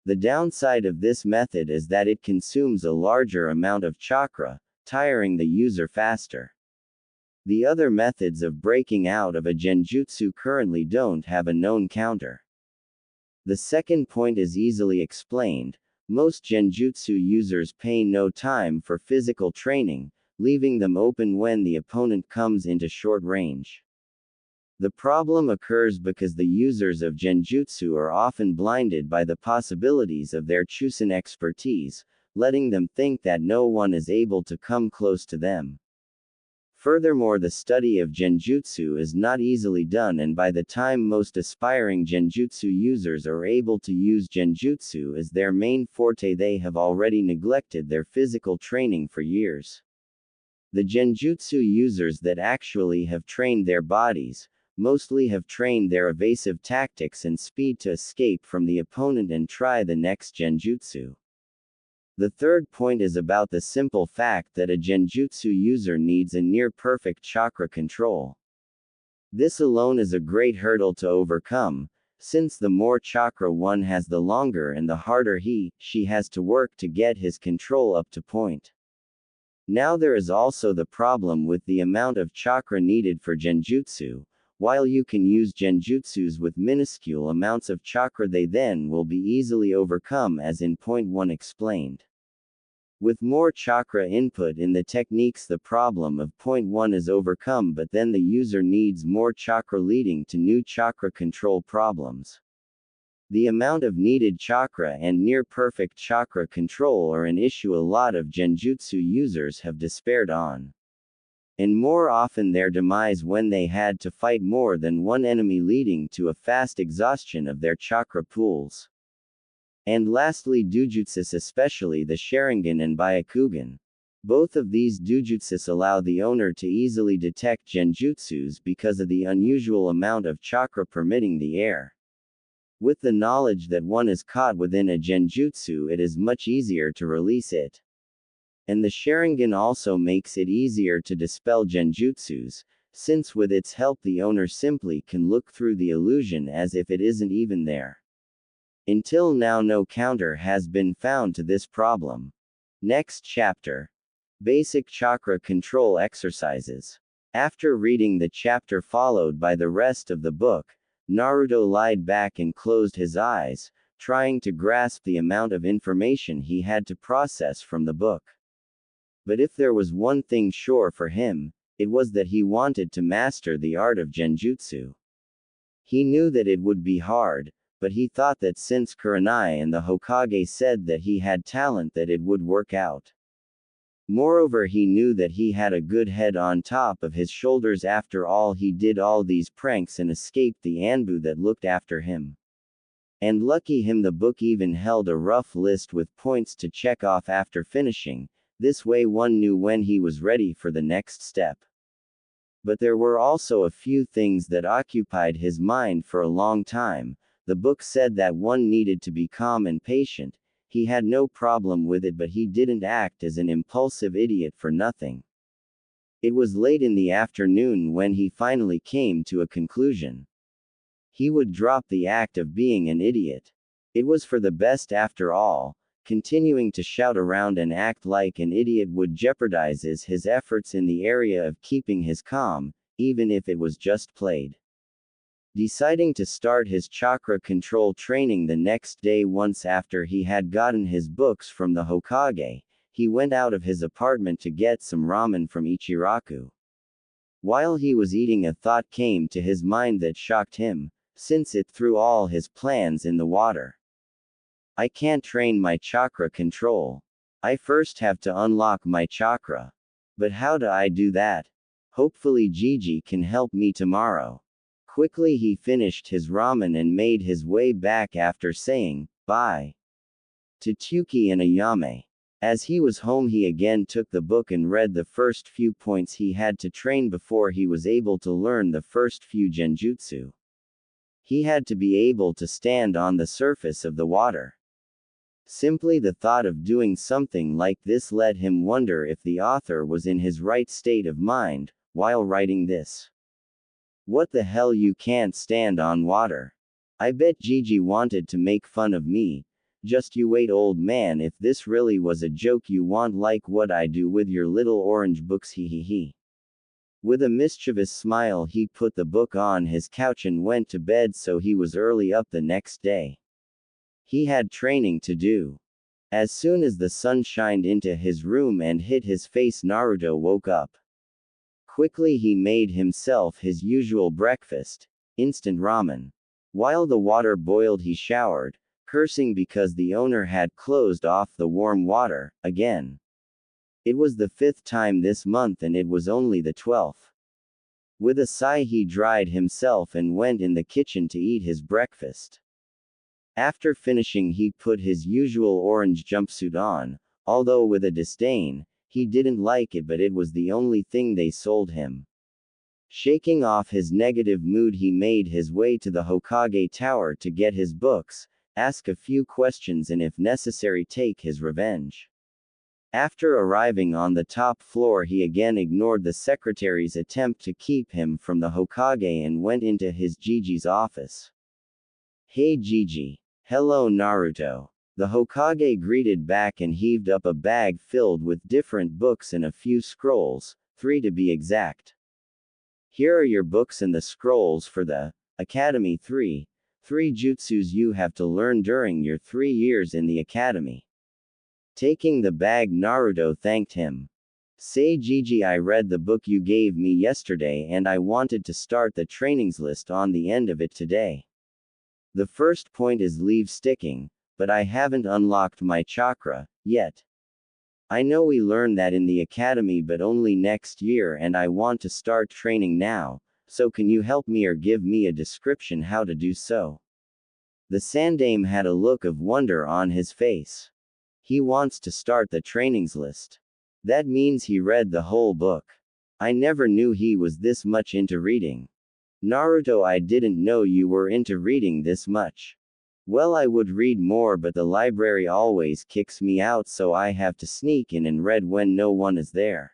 The downside of this method is that it consumes a larger amount of chakra, tiring the user faster. The other methods of breaking out of a genjutsu currently don't have a known counter. The second point is easily explained. Most genjutsu users pay no time for physical training, leaving them open when the opponent comes into short range. The problem occurs because the users of genjutsu are often blinded by the possibilities of their Chusen expertise, letting them think that no one is able to come close to them. Furthermore, the study of genjutsu is not easily done, and by the time most aspiring genjutsu users are able to use genjutsu as their main forte, they have already neglected their physical training for years. The genjutsu users that actually have trained their bodies, mostly have trained their evasive tactics and speed to escape from the opponent and try the next genjutsu. The third point is about the simple fact that a genjutsu user needs a near-perfect chakra control. This alone is a great hurdle to overcome, since the more chakra one has, the longer and the harder she has to work to get his control up to point. Now there is also the problem with the amount of chakra needed for genjutsu. While you can use genjutsus with minuscule amounts of chakra, they then will be easily overcome, as in point 1 explained. With more chakra input in the techniques, the problem of point 1 is overcome, but then the user needs more chakra, leading to new chakra control problems. The amount of needed chakra and near-perfect chakra control are an issue a lot of genjutsu users have despaired on. And more often their demise when they had to fight more than one enemy, leading to a fast exhaustion of their chakra pools. And lastly, dojutsus, especially the Sharingan and Byakugan. Both of these dojutsus allow the owner to easily detect genjutsus because of the unusual amount of chakra permitting the air. With the knowledge that one is caught within a genjutsu, it is much easier to release it. And the Sharingan also makes it easier to dispel genjutsus, since with its help the owner simply can look through the illusion as if it isn't even there. Until now, no counter has been found to this problem. Next chapter. Basic chakra control exercises. After reading the chapter followed by the rest of the book, Naruto lied back and closed his eyes, trying to grasp the amount of information he had to process from the book. But if there was one thing sure for him, it was that he wanted to master the art of genjutsu. He knew that it would be hard, but he thought that since Kurenai and the Hokage said that he had talent, that it would work out. Moreover, he knew that he had a good head on top of his shoulders. After all, he did all these pranks and escaped the Anbu that looked after him. And lucky him, the book even held a rough list with points to check off after finishing. This way one knew when he was ready for the next step. But there were also a few things that occupied his mind for a long time. The book said that one needed to be calm and patient. He had no problem with it, but he didn't act as an impulsive idiot for nothing. It was late in the afternoon when he finally came to a conclusion. He would drop the act of being an idiot. It was for the best after all. Continuing to shout around and act like an idiot would jeopardize his efforts in the area of keeping his calm, even if it was just played. Deciding to start his chakra control training the next day, once after he had gotten his books from the Hokage, he went out of his apartment to get some ramen from Ichiraku. While he was eating, a thought came to his mind that shocked him, since it threw all his plans in the water. I can't train my chakra control. I first have to unlock my chakra. But how do I do that? Hopefully Gigi can help me tomorrow. Quickly he finished his ramen and made his way back after saying bye to Tuki and Ayame. As he was home, he again took the book and read the first few points he had to train before he was able to learn the first few genjutsu. He had to be able to stand on the surface of the water. Simply the thought of doing something like this led him wonder if the author was in his right state of mind while writing this. What the hell, you can't stand on water? I bet Gigi wanted to make fun of me. Just you wait, old man, if this really was a joke you want, like what I do with your little orange books, he. With a mischievous smile he put the book on his couch and went to bed, so he was early up the next day. He had training to do. As soon as the sun shined into his room and hit his face, Naruto woke up. Quickly he made himself his usual breakfast, instant ramen. While the water boiled he showered, cursing because the owner had closed off the warm water, again. It was the 5th time this month and it was only the 12th. With a sigh he dried himself and went in the kitchen to eat his breakfast. After finishing he put his usual orange jumpsuit on, although with a disdain. He didn't like it, but it was the only thing they sold him. Shaking off his negative mood he made his way to the Hokage Tower to get his books, ask a few questions and if necessary take his revenge. After arriving on the top floor he again ignored the secretary's attempt to keep him from the Hokage and went into his Gigi's office. "Hey Gigi." "Hello Naruto." The Hokage greeted back and heaved up a bag filled with different books and a few scrolls, 3 to be exact. "Here are your books and the scrolls for the Academy 3 jutsus you have to learn during your 3 years in the academy." Taking the bag, Naruto thanked him. "Say Gigi, I read the book you gave me yesterday and I wanted to start the trainings list on the end of it today. The first point is leave sticking, but I haven't unlocked my chakra yet. I know we learn that in the academy but only next year and I want to start training now, so can you help me or give me a description how to do so?" The Sandaime had a look of wonder on his face. He wants to start the trainings list. That means he read the whole book. I never knew he was this much into reading. Naruto, I didn't know you were into reading this much. Well, I would read more but the library always kicks me out, so I have to sneak in and read when no one is there.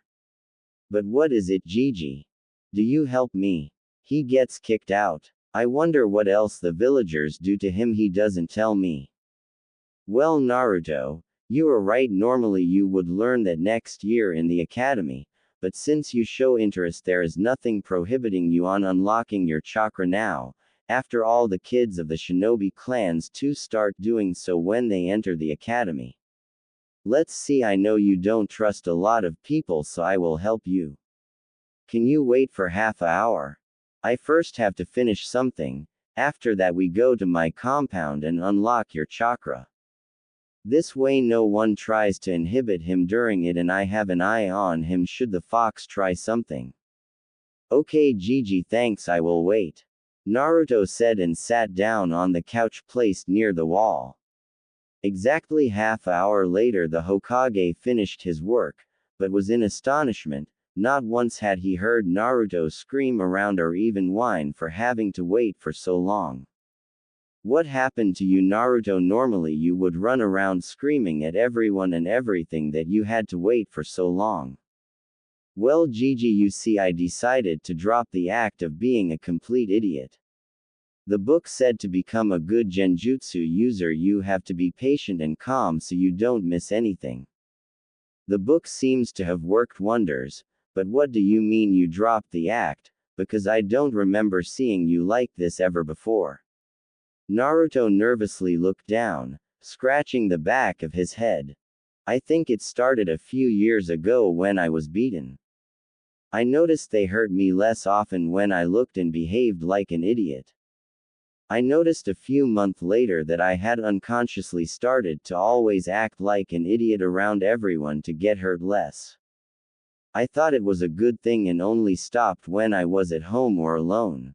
But what is it, Gigi? Do you help me? He gets kicked out. I wonder what else the villagers do to him he doesn't tell me. Well Naruto, you are right, normally you would learn that next year in the academy, but since you show interest there is nothing prohibiting you on unlocking your chakra now. After all, the kids of the shinobi clans too start doing so when they enter the academy. Let's see, I know you don't trust a lot of people, so I will help you. Can you wait for half an hour? I first have to finish something, after that we go to my compound and unlock your chakra. This way no one tries to inhibit him during it and I have an eye on him should the fox try something. Okay Gigi, thanks, I will wait. Naruto said and sat down on the couch placed near the wall. Exactly half an hour later the Hokage finished his work, but was in astonishment. Not once had he heard Naruto scream around or even whine for having to wait for so long. What happened to you Naruto? Normally you would run around screaming at everyone and everything that you had to wait for so long. Well Gigi, you see, I decided to drop the act of being a complete idiot. The book said to become a good genjutsu user you have to be patient and calm so you don't miss anything. The book seems to have worked wonders, but what do you mean you dropped the act, because I don't remember seeing you like this ever before. Naruto nervously looked down, scratching the back of his head. I think it started a few years ago when I was beaten. I noticed they hurt me less often when I looked and behaved like an idiot. I noticed a few months later that I had unconsciously started to always act like an idiot around everyone to get hurt less. I thought it was a good thing and only stopped when I was at home or alone.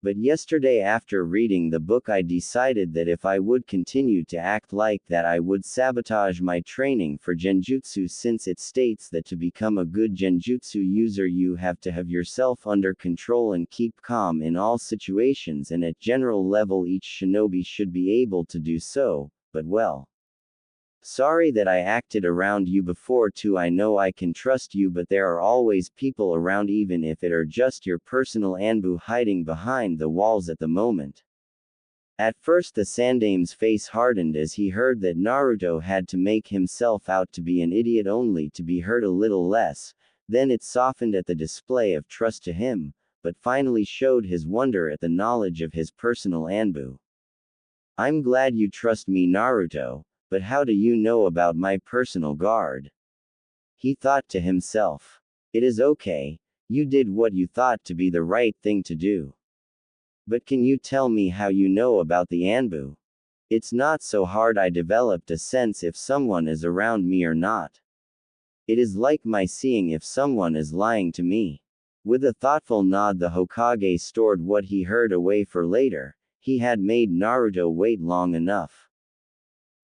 But yesterday after reading the book I decided that if I would continue to act like that I would sabotage my training for genjutsu, since it states that to become a good genjutsu user you have to have yourself under control and keep calm in all situations, and at general level each shinobi should be able to do so, but well. Sorry that I acted around you before too. I know I can trust you, but there are always people around, even if it are just your personal Anbu hiding behind the walls at the moment. At first the Sandaime's face hardened as he heard that Naruto had to make himself out to be an idiot only to be hurt a little less, then it softened at the display of trust to him, but finally showed his wonder at the knowledge of his personal Anbu. I'm glad you trust me Naruto, but how do you know about my personal guard? He thought to himself. It is okay, you did what you thought to be the right thing to do. But can you tell me how you know about the Anbu? It's not so hard. I developed a sense if someone is around me or not. It is like my seeing if someone is lying to me. With a thoughtful nod, the Hokage stored what he heard away for later. He had made Naruto wait long enough.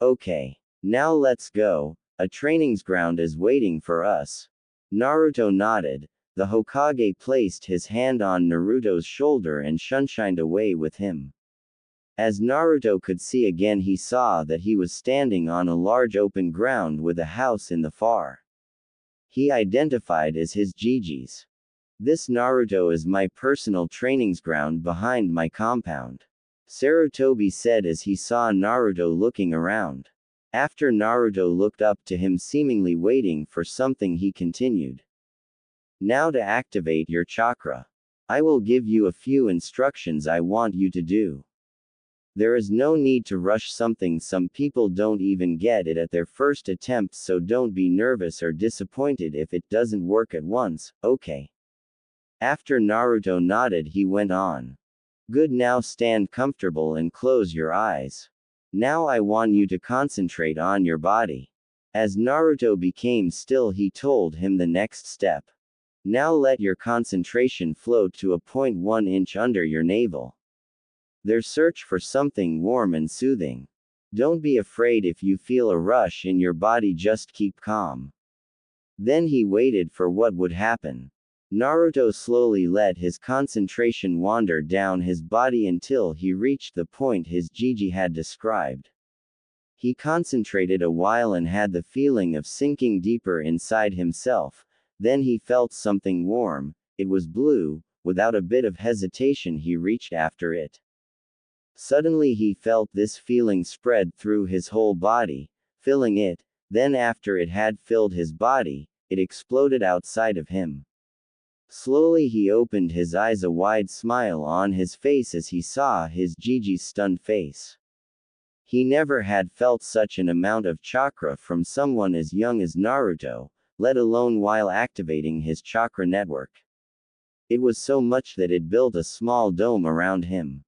Okay. Now let's go. A trainings ground is waiting for us. Naruto nodded. The Hokage placed his hand on Naruto's shoulder and shunshined away with him. As Naruto could see again, he saw that he was standing on a large open ground with a house in the far. He identified as his Jiji's. This Naruto is my personal trainings ground behind my compound, Sarutobi said as he saw Naruto looking around. After Naruto looked up to him, seemingly waiting for something, he continued. Now to activate your chakra. I will give you a few instructions I want you to do. There is no need to rush something. Some people don't even get it at their first attempt, so don't be nervous or disappointed if it doesn't work at once, okay? After Naruto nodded, he went on. Good, now stand comfortable and close your eyes. Now I want you to concentrate on your body. As Naruto became still, he told him the next step. Now let your concentration float to a point 1 inch under your navel. There, search for something warm and soothing. Don't be afraid if you feel a rush in your body, just keep calm. Then he waited for what would happen. Naruto slowly let his concentration wander down his body until he reached the point his Jiji had described. He concentrated a while and had the feeling of sinking deeper inside himself. Then he felt something warm. It was blue. Without a bit of hesitation, he reached after it. Suddenly he felt this feeling spread through his whole body, filling it. Then after it had filled his body, it exploded outside of him. Slowly he opened his eyes, a wide smile on his face as he saw his Jiji's stunned face. He never had felt such an amount of chakra from someone as young as Naruto, let alone while activating his chakra network. It was so much that it built a small dome around him.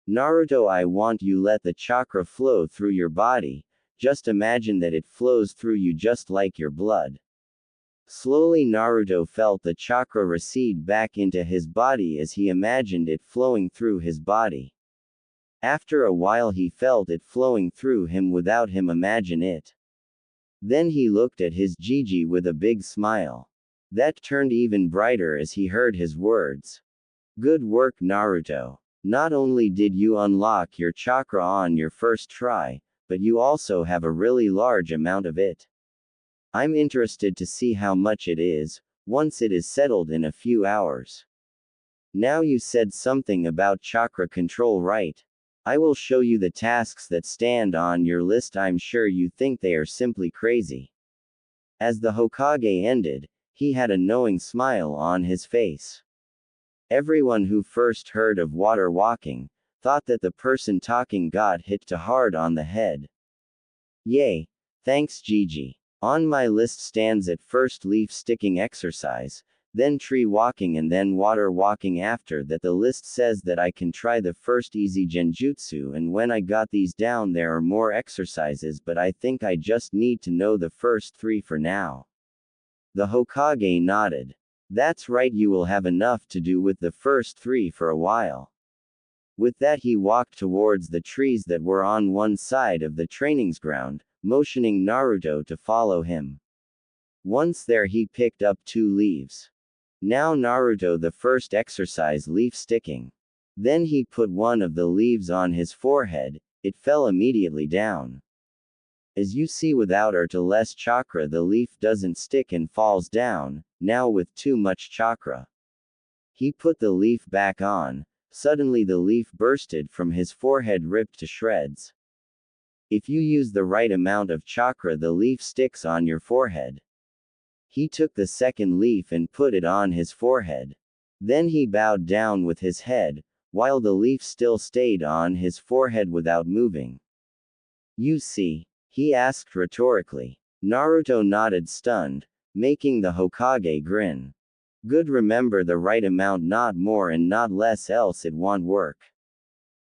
Naruto, I want you let the chakra flow through your body. Just imagine that it flows through you just like your blood. Slowly Naruto felt the chakra recede back into his body as he imagined it flowing through his body. After a while he felt it flowing through him without him imagine it. Then he looked at his Jiji with a big smile. That turned even brighter as he heard his words. Good work, Naruto. Not only did you unlock your chakra on your first try, but you also have a really large amount of it. I'm interested to see how much it is, once it is settled in a few hours. Now you said something about chakra control, right? I will show you the tasks that stand on your list. I'm sure you think they are simply crazy. As the Hokage ended, he had a knowing smile on his face. Everyone who first heard of water walking thought that the person talking got hit too hard on the head. Yay! Thanks, Jiji. On my list stands at first leaf sticking exercise, then tree walking, and then water walking. After that, the list says that I can try the first easy genjutsu, and when I got these down there are more exercises, but I think I just need to know the first 3 for now. The Hokage nodded. That's right, you will have enough to do with the first 3 for a while. With that he walked towards the trees that were on one side of the trainings ground, motioning Naruto to follow him. Once there he picked up 2 leaves. Now Naruto, the first exercise, leaf sticking. Then he put one of the leaves on his forehead, it fell immediately down. As you see, without or to less chakra the leaf doesn't stick and falls down. Now with too much chakra. He put the leaf back on. Suddenly the leaf bursted from his forehead, ripped to shreds. If you use the right amount of chakra, the leaf sticks on your forehead. He took the second leaf and put it on his forehead. Then he bowed down with his head, while the leaf still stayed on his forehead without moving. You see, he asked rhetorically. Naruto nodded stunned, making the Hokage grin. Good, remember the right amount, not more and not less, else it won't work.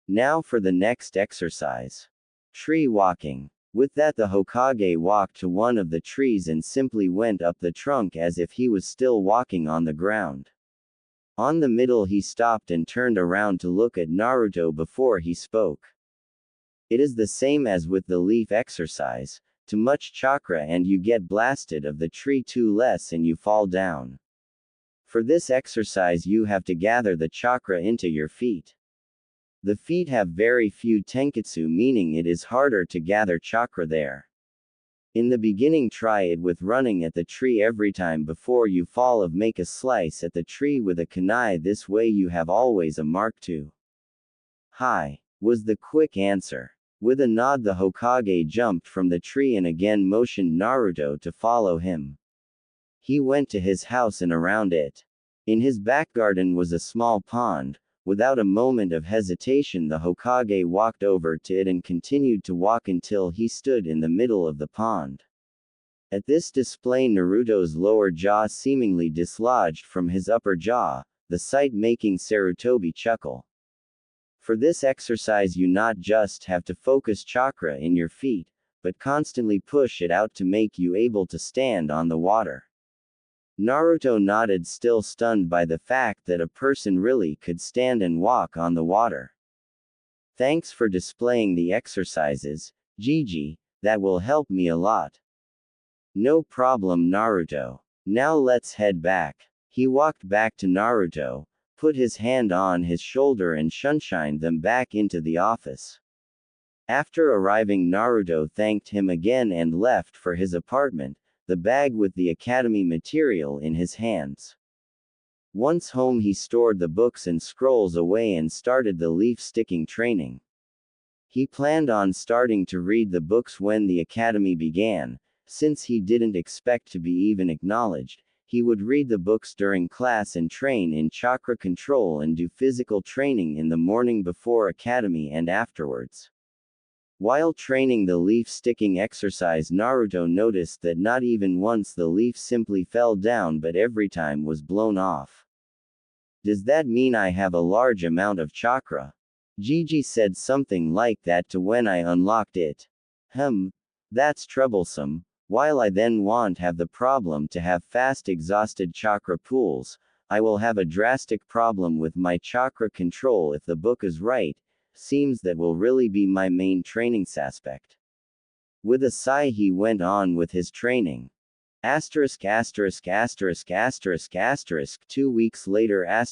Now for the next exercise. Tree walking. With that, the Hokage walked to one of the trees and simply went up the trunk as if he was still walking on the ground. On the middle, he stopped and turned around to look at Naruto before he spoke. It is the same as with the leaf exercise. Too much chakra and you get blasted of the tree, too less and you fall down. For this exercise you have to gather the chakra into your feet. The feet have very few tenketsu, meaning it is harder to gather chakra there. In the beginning, try it with running at the tree every time before you fall of make a slice at the tree with a kunai, this way you have always a mark to. Hi, was the quick answer. With a nod, the Hokage jumped from the tree and again motioned Naruto to follow him. He went to his house and around it. In his back garden was a small pond. Without a moment of hesitation, the Hokage walked over to it and continued to walk until he stood in the middle of the pond. At this display, Naruto's lower jaw seemingly dislodged from his upper jaw, the sight making Sarutobi chuckle. For this exercise you not just have to focus chakra in your feet, but constantly push it out to make you able to stand on the water. Naruto nodded, still stunned by the fact that a person really could stand and walk on the water. Thanks for displaying the exercises, Gigi, that will help me a lot. No problem, Naruto. Now let's head back. He walked back to Naruto, put his hand on his shoulder and shunshined them back into the office. After arriving, Naruto thanked him again and left for his apartment, the bag with the academy material in his hands. Once home, he stored the books and scrolls away and started the leaf sticking training. He planned on starting to read the books when the academy began. Since he didn't expect to be even acknowledged, he would read the books during class and train in chakra control and do physical training in the morning before academy and afterwards. While training the leaf sticking exercise, Naruto noticed that not even once the leaf simply fell down, but every time was blown off. Does that mean I have a large amount of chakra? Gigi said something like that to when I unlocked it. That's troublesome. While I then won't have the problem to have fast exhausted chakra pools, I will have a drastic problem with my chakra control if the book is right. Seems that will really be my main training aspect. With a sigh, he went on with his training. 2 weeks later.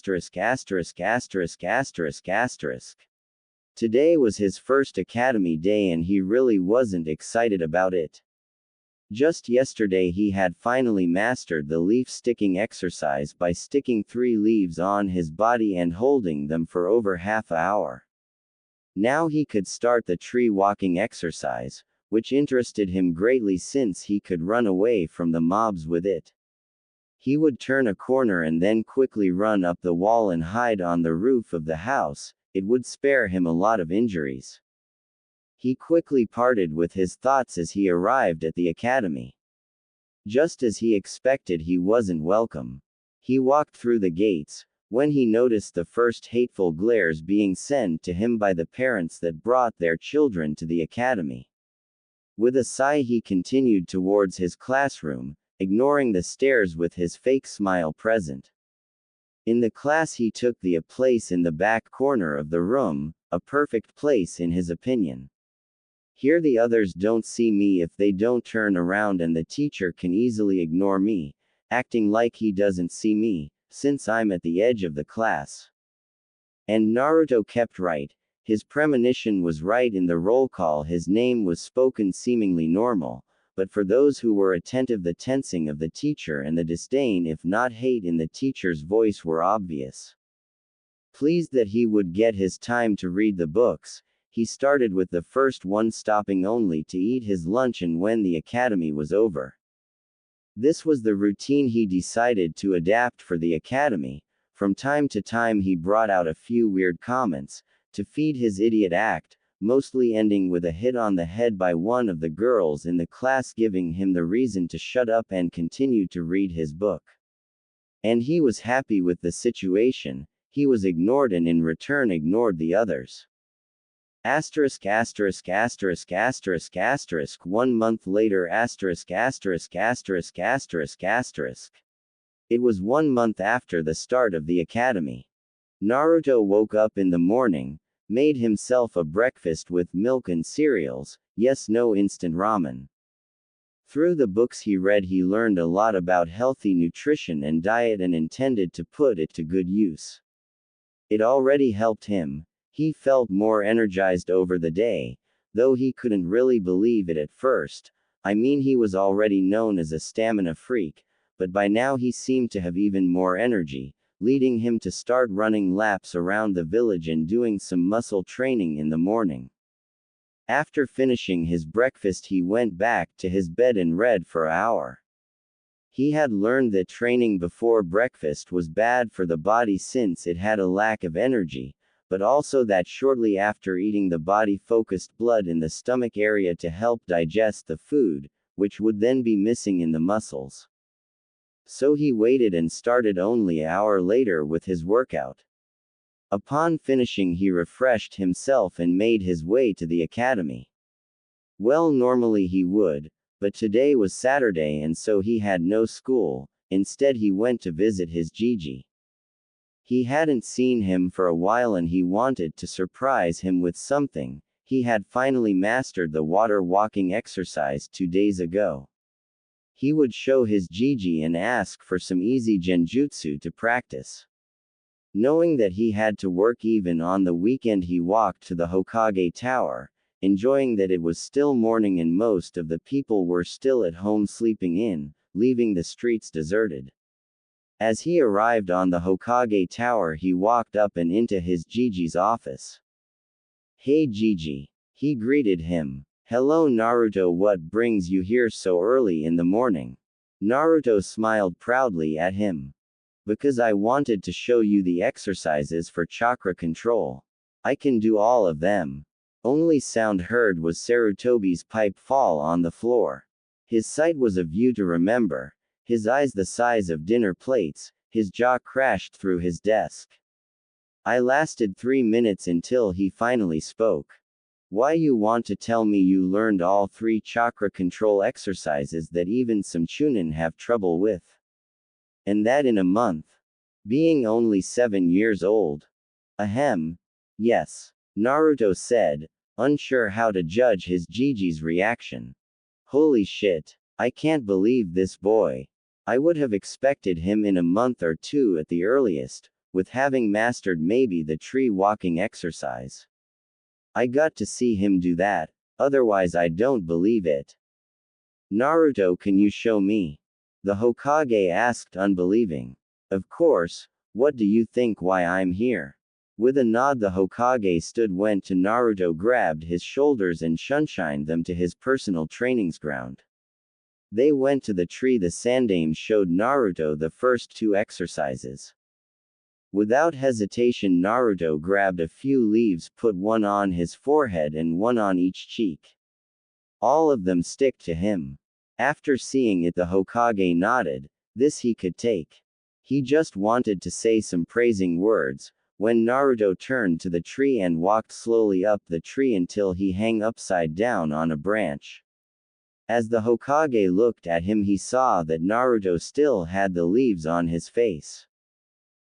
Today was his first academy day and he really wasn't excited about it. Just yesterday he had finally mastered the leaf sticking exercise by sticking 3 leaves on his body and holding them for over half an hour. Now he could start the tree walking exercise, which interested him greatly since he could run away from the mobs with it. He would turn a corner and then quickly run up the wall and hide on the roof of the house. It would spare him a lot of injuries. He quickly parted with his thoughts as he arrived at the academy. Just as he expected, he wasn't welcome. He walked through the gates, when he noticed the first hateful glares being sent to him by the parents that brought their children to the academy. With a sigh, he continued towards his classroom, ignoring the stares with his fake smile present. In the class, he took a place in the back corner of the room, a perfect place in his opinion. Here the others don't see me if they don't turn around, and the teacher can easily ignore me, acting like he doesn't see me, since I'm at the edge of the class. And Naruto kept right. His premonition was right. In the roll call, his name was spoken seemingly normal, but for those who were attentive, the tensing of the teacher and the disdain, if not hate, in the teacher's voice were obvious. Pleased that he would get his time to read the books, he started with the first one, stopping only to eat his lunch and when the academy was over. This was the routine he decided to adapt for the academy. From time to time he brought out a few weird comments, to feed his idiot act, mostly ending with a hit on the head by one of the girls in the class, giving him the reason to shut up and continue to read his book. And he was happy with the situation. He was ignored and in return ignored the others. Asterisk asterisk asterisk asterisk asterisk 1 month later asterisk asterisk asterisk asterisk asterisk. It was 1 month after the start of the academy. Naruto woke up in the morning, made himself a breakfast with milk and cereals, yes, no instant ramen. Through the books he read, he learned a lot about healthy nutrition and diet and intended to put it to good use. It already helped him. He felt more energized over the day, though he couldn't really believe it at first. I mean, he was already known as a stamina freak, but by now he seemed to have even more energy, leading him to start running laps around the village and doing some muscle training in the morning. After finishing his breakfast, he went back to his bed and read for an hour. He had learned that training before breakfast was bad for the body since it had a lack of energy, but also that shortly after eating the body focused blood in the stomach area to help digest the food, which would then be missing in the muscles. So he waited and started only an hour later with his workout. Upon finishing, he refreshed himself and made his way to the academy. Well, normally he would, but today was Saturday and so he had no school. Instead he went to visit his Gigi. He hadn't seen him for a while and he wanted to surprise him with something. He had finally mastered the water walking exercise 2 days ago. He would show his Gigi and ask for some easy genjutsu to practice. Knowing that he had to work even on the weekend, he walked to the Hokage Tower, enjoying that it was still morning and most of the people were still at home sleeping in, leaving the streets deserted. As he arrived on the Hokage Tower, he walked up and into his Gigi's office. "Hey Gigi." He greeted him. "Hello Naruto, what brings you here so early in the morning?" Naruto smiled proudly at him. "Because I wanted to show you the exercises for chakra control. I can do all of them." Only sound heard was Sarutobi's pipe fall on the floor. His sight was a view to remember. His eyes the size of dinner plates, his jaw crashed through his desk. I lasted 3 minutes until he finally spoke. "Why you want to tell me you learned all 3 chakra control exercises that even some chunin have trouble with? And that in a month? Being only 7 years old?" "Ahem. Yes," Naruto said, unsure how to judge his Gigi's reaction. "Holy shit. I can't believe this boy. I would have expected him in a month or 2 at the earliest, with having mastered maybe the tree walking exercise. I got to see him do that, otherwise I don't believe it." "Naruto, can you show me?" the Hokage asked, unbelieving. "Of course, what do you think why I'm here?" With a nod, the Hokage went to Naruto, grabbed his shoulders and shunshined them to his personal trainings ground. They went to the tree. The Sandaime showed Naruto the first 2 exercises. Without hesitation, Naruto grabbed a few leaves, put one on his forehead and one on each cheek. All of them stick to him. After seeing it, the Hokage nodded. This he could take. He just wanted to say some praising words, when Naruto turned to the tree and walked slowly up the tree until he hung upside down on a branch. As the Hokage looked at him, he saw that Naruto still had the leaves on his face.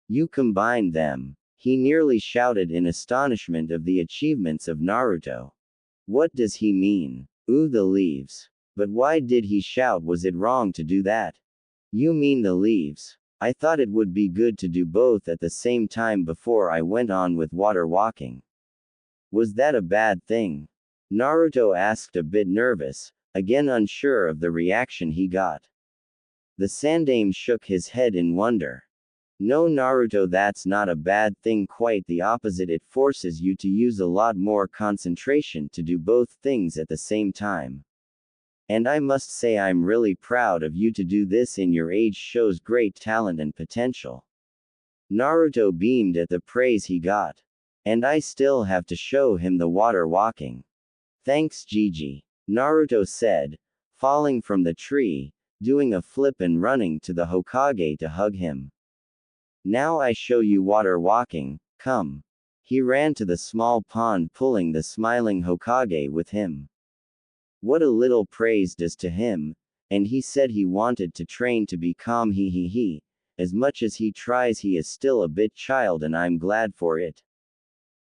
"You combined them," he nearly shouted in astonishment of the achievements of Naruto. "What does he mean? Ooh, the leaves. But why did he shout? Was it wrong to do that?" "You mean the leaves. I thought it would be good to do both at the same time before I went on with water walking." "Was that a bad thing?" Naruto asked, a bit nervous, again unsure of the reaction he got. The Sandaime shook his head in wonder. "No Naruto, that's not a bad thing, quite the opposite. It forces you to use a lot more concentration to do both things at the same time. And I must say I'm really proud of you to do this in your age, shows great talent and potential." Naruto beamed at the praise he got. And I still have to show him the water walking. Thanks, Gigi, Naruto said, falling from the tree, doing a flip and running to the Hokage to hug him. Now I show you water walking, come. He ran to the small pond pulling the smiling Hokage with him. What a little praise does to him, and he said he wanted to train to be calm he. As much as he tries he is still a bit child and I'm glad for it.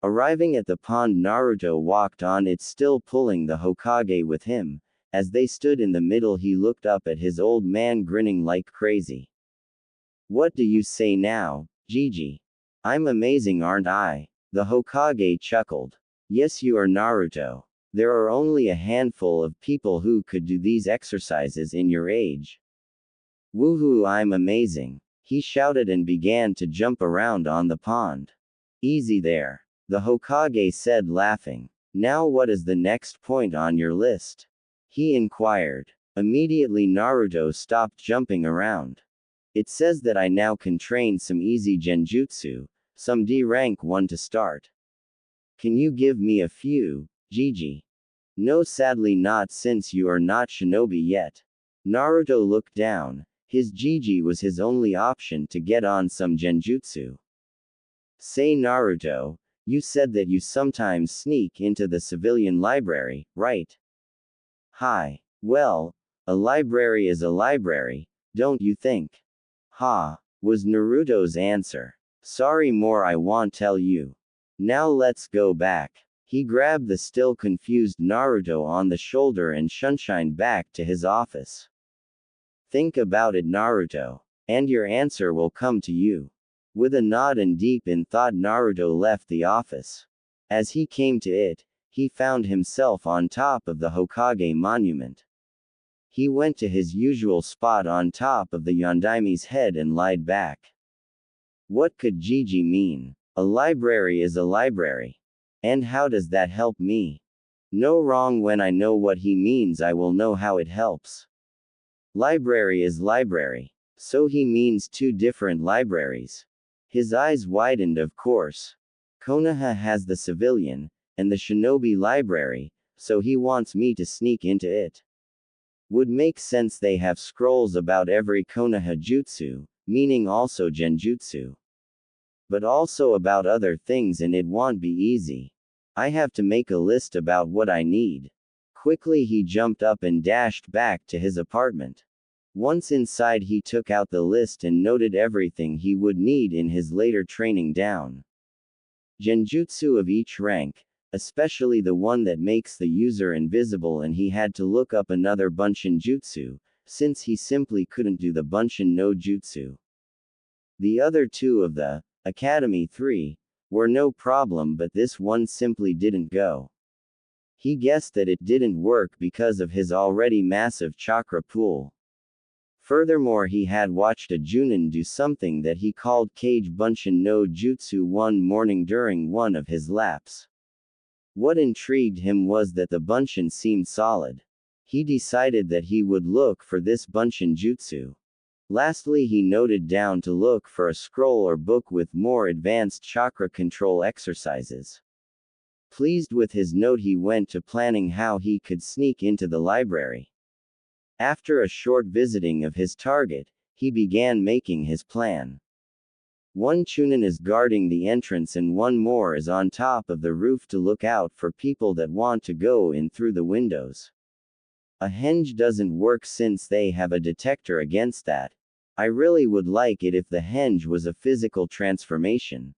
Arriving at the pond Naruto walked on it still pulling the Hokage with him. As they stood in the middle he looked up at his old man grinning like crazy. What do you say now, Gigi? I'm amazing aren't I? The Hokage chuckled. Yes you are Naruto. There are only a handful of people who could do these exercises in your age. Woohoo I'm amazing. He shouted and began to jump around on the pond. Easy there. The Hokage said laughing. Now what is the next point on your list? He inquired. Immediately Naruto stopped jumping around. It says that I now can train some easy genjutsu, some D rank 1 to start. Can you give me a few, Gigi? No sadly not since you are not shinobi yet. Naruto looked down. His Gigi was his only option to get on some genjutsu. Say Naruto, you said that you sometimes sneak into the civilian library, right? Hi. Well, a library is a library, don't you think? Ha, was Naruto's answer. Sorry more I won't tell you. Now let's go back. He grabbed the still confused Naruto on the shoulder and shunshined back to his office. Think about it Naruto, and your answer will come to you. With a nod and deep in thought Naruto left the office. As he came to it, he found himself on top of the Hokage monument. He went to his usual spot on top of the Yondaime's head and lied back. What could Gigi mean? A library is a library. And how does that help me? No wrong when I know what he means I will know how it helps. Library is library. So he means two different libraries. His eyes widened of course. Konoha has the civilian, and the shinobi library, so he wants me to sneak into it. Would make sense they have scrolls about every Konoha jutsu, meaning also genjutsu. But also about other things and it won't be easy. I have to make a list about what I need. Quickly he jumped up and dashed back to his apartment. Once inside he took out the list and noted everything he would need in his later training down. Genjutsu of each rank, especially the one that makes the user invisible and he had to look up another Bunshin Jutsu, since he simply couldn't do the Bunshin no Jutsu. The other two of the Academy 3 were no problem but this one simply didn't go. He guessed that it didn't work because of his already massive chakra pool. Furthermore he had watched a Junin do something that he called Kage Bunshin no Jutsu one morning during one of his laps. What intrigued him was that the Bunshin seemed solid. He decided that he would look for this Bunshin Jutsu. Lastly he noted down to look for a scroll or book with more advanced chakra control exercises. Pleased with his note he went to planning how he could sneak into the library. After a short visiting of his target, he began making his plan. One Chunin is guarding the entrance and one more is on top of the roof to look out for people that want to go in through the windows. A henge doesn't work since they have a detector against that. I really would like it if the henge was a physical transformation.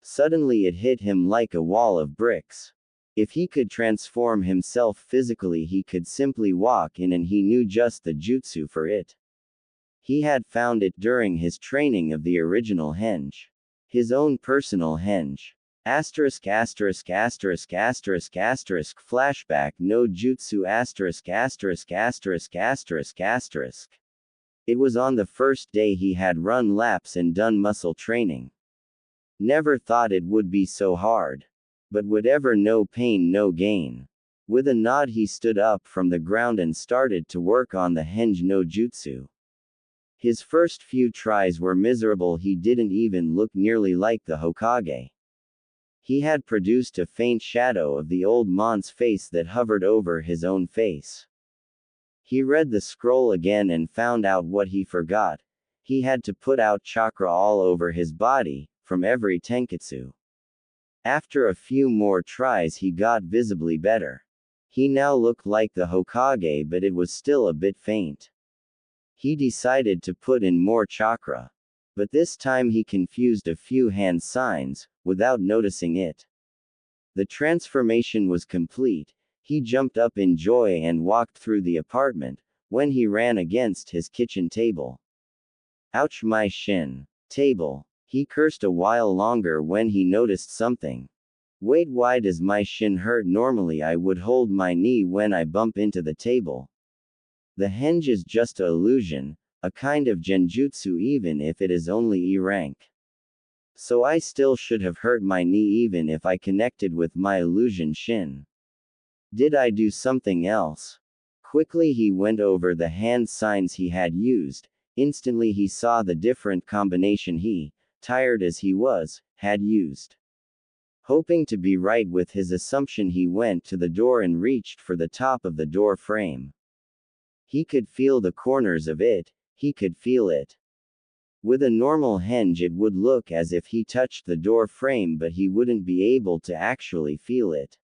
Suddenly it hit him like a wall of bricks. If he could transform himself physically he could simply walk in and he knew just the jutsu for it. He had found it during his training of the original henge. His own personal henge. Asterisk asterisk asterisk asterisk asterisk flashback no jutsu asterisk asterisk asterisk asterisk asterisk. It was on the first day he had run laps and done muscle training. Never thought it would be so hard. But whatever no pain no gain. With a nod he stood up from the ground and started to work on the henge no jutsu. His first few tries were miserable he didn't even look nearly like the Hokage. He had produced a faint shadow of the old mon's face that hovered over his own face. He read the scroll again and found out what he forgot. He had to put out chakra all over his body, from every tenketsu. After a few more tries he got visibly better. He now looked like the Hokage, but it was still a bit faint. He decided to put in more chakra. But this time he confused a few hand signs, without noticing it. The transformation was complete. He jumped up in joy and walked through the apartment, when he ran against his kitchen table. Ouch, my shin. Table. He cursed a while longer when he noticed something. Wait, why does my shin hurt? Normally I would hold my knee when I bump into the table. The henge is just an illusion, a kind of genjutsu even if it is only E rank. So I still should have hurt my knee even if I connected with my illusion shin. Did I do something else? Quickly he went over the hand signs he had used. Instantly he saw the different combination he, tired as he was, had used. Hoping to be right with his assumption, he went to the door and reached for the top of the door frame. He could feel the corners of it, he could feel it. With a normal henge it would look as if he touched the door frame, but he wouldn't be able to actually feel it.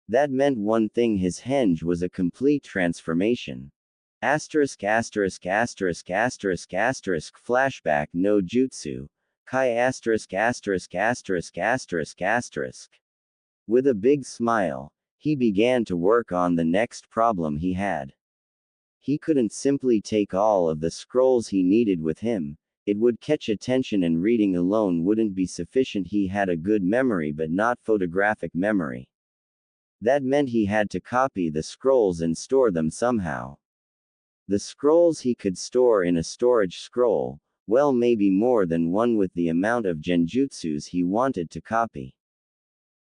That meant one thing: his henge was a complete transformation. Asterisk asterisk asterisk asterisk asterisk flashback no jutsu. Kai asterisk asterisk asterisk asterisk asterisk. With a big smile, he began to work on the next problem he had. He couldn't simply take all of the scrolls he needed with him. It would catch attention and reading alone wouldn't be sufficient. He had a good memory but not photographic memory. That meant he had to copy the scrolls and store them somehow. The scrolls he could store in a storage scroll, well, maybe more than one with the amount of genjutsus he wanted to copy.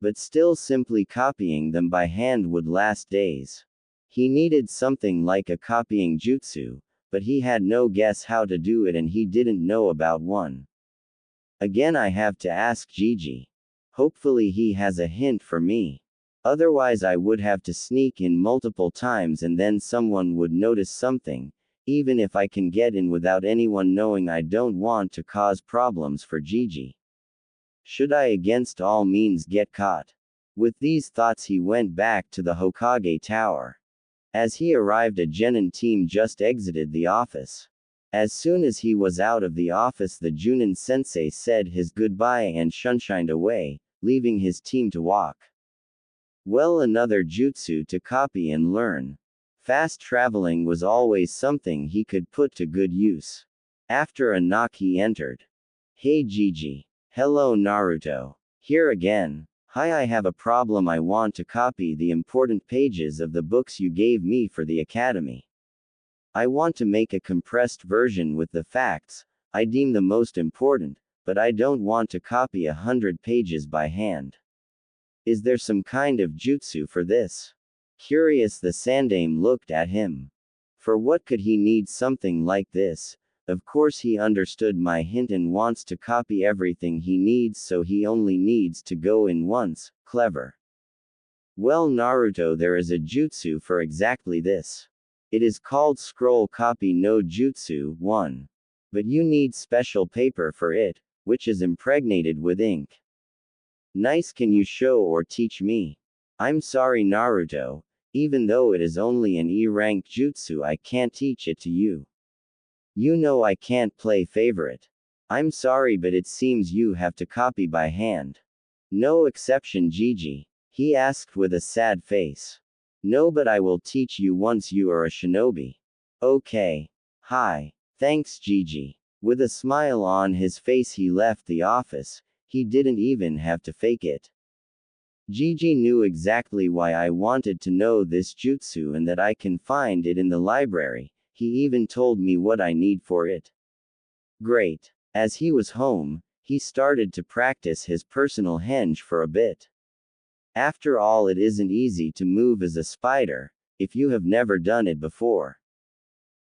But still, simply copying them by hand would last days. He needed something like a copying jutsu, but he had no guess how to do it and he didn't know about one. Again, I have to ask Gigi. Hopefully he has a hint for me. Otherwise I would have to sneak in multiple times and then someone would notice something. Even if I can get in without anyone knowing, I don't want to cause problems for Gigi. Should I against all means get caught? With these thoughts he went back to the Hokage Tower. As he arrived, a genin team just exited the office. As soon as he was out of the office, the Junin sensei said his goodbye and shunshined away, leaving his team to walk. Well, another jutsu to copy and learn. Fast traveling was always something he could put to good use. After a knock he entered. Hey Gigi. Hello Naruto. Here again. Hi, I have a problem. I want to copy the important pages of the books you gave me for the academy. I want to make a compressed version with the facts I deem the most important, but I don't want to copy 100 pages by hand. Is there some kind of jutsu for this? Curious, the Sandaime looked at him. For what could he need something like this? Of course he understood my hint and wants to copy everything he needs, so he only needs to go in once. Clever. Well Naruto, there is a jutsu for exactly this. It is called Scroll Copy no Jutsu 1. But you need special paper for it, which is impregnated with ink. Nice, can you show or teach me? I'm sorry Naruto, even though it is only an E-rank jutsu, I can't teach it to you. You know I can't play favorite. I'm sorry, but it seems you have to copy by hand. No exception Gigi. He asked with a sad face. No, but I will teach you once you are a shinobi. Okay. Hi. Thanks Gigi. With a smile on his face he left the office. He didn't even have to fake it. Gigi knew exactly why I wanted to know this jutsu and that I can find it in the library. He even told me what I need for it. Great. As he was home, he started to practice his personal henge for a bit. After all, it isn't easy to move as a spider, if you have never done it before.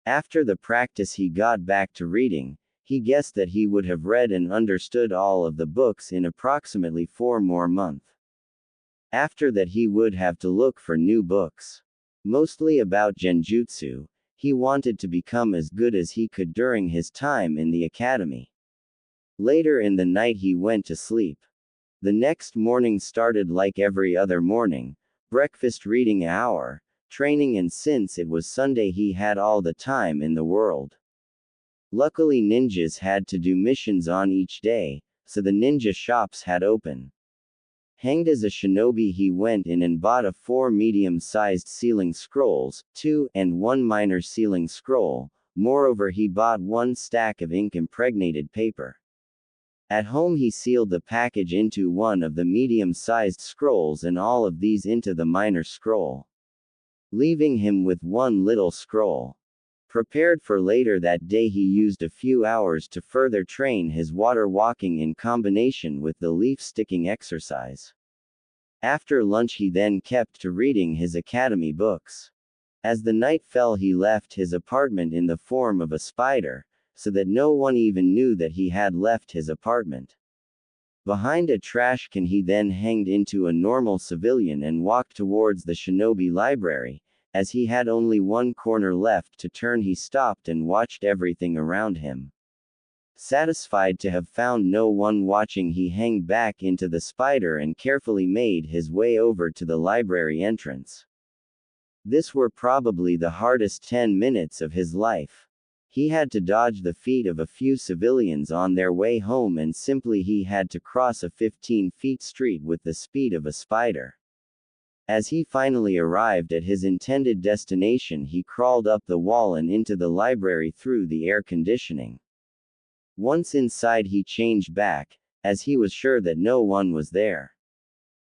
After the practice he got back to reading. He guessed that he would have read and understood all of the books in approximately 4 more months. After that he would have to look for new books. Mostly about genjutsu. He wanted to become as good as he could during his time in the academy. Later in the night he went to sleep. The next morning started like every other morning. Breakfast, reading hour, training, and since it was Sunday he had all the time in the world. Luckily ninjas had to do missions on each day, so the ninja shops had open. Hanged as a shinobi he went in and bought 4 medium-sized sealing scrolls, 2 and 1 minor sealing scroll. Moreover he bought 1 stack of ink-impregnated paper. At home he sealed the package into one of the medium-sized scrolls and all of these into the minor scroll, leaving him with 1 little scroll. Prepared for later that day he used a few hours to further train his water walking in combination with the leaf sticking exercise. After lunch he then kept to reading his academy books. As the night fell he left his apartment in the form of a spider, so that no one even knew that he had left his apartment. Behind a trash can he then hanged into a normal civilian and walked towards the shinobi library. As he had only 1 corner left to turn he stopped and watched everything around him. Satisfied to have found no one watching he hanged back into the spider and carefully made his way over to the library entrance. This were probably the hardest 10 minutes of his life. He had to dodge the feet of a few civilians on their way home and simply he had to cross a 15-feet street with the speed of a spider. As he finally arrived at his intended destination he crawled up the wall and into the library through the air conditioning. Once inside he changed back, as he was sure that no one was there.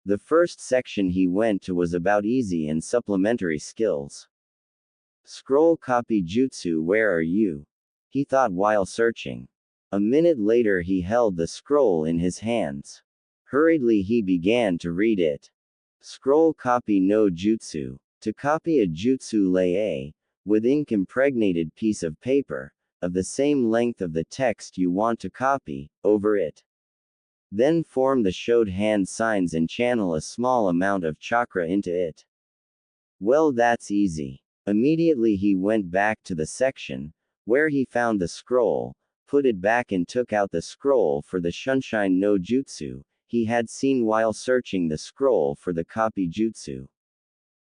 The first section he went to was about easy and supplementary skills. Scroll copy jutsu, where are you? He thought while searching. A minute later he held the scroll in his hands. Hurriedly he began to read it. Scroll copy no jutsu. To copy a jutsu lei, with ink impregnated piece of paper, of the same length of the text you want to copy, over it. Then form the showed hand signs and channel a small amount of chakra into it. Well, that's easy. Immediately he went back to the section, where he found the scroll, put it back and took out the scroll for the Shunshin no Jutsu he had seen while searching the scroll for the copy jutsu.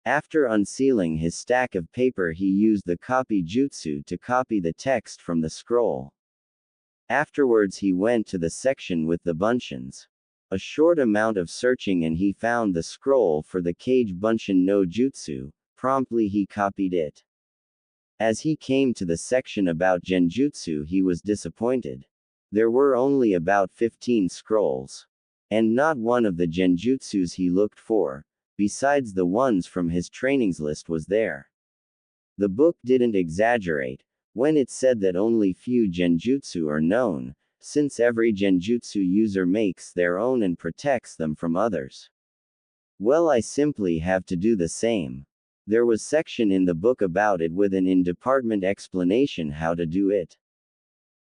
After unsealing his stack of paper he used the copy jutsu to copy the text from the scroll. Afterwards he went to the section with the bunshins. A short amount of searching and he found the scroll for the Kage Bunshin no Jutsu. Promptly he copied it. As he came to the section about genjutsu he was disappointed. There were only about 15 scrolls. And not one of the genjutsus he looked for, besides the ones from his trainings list, was there. The book didn't exaggerate when it said that only few genjutsu are known, since every genjutsu user makes their own and protects them from others. Well, I simply have to do the same. There was section in the book about it with an in-department explanation how to do it.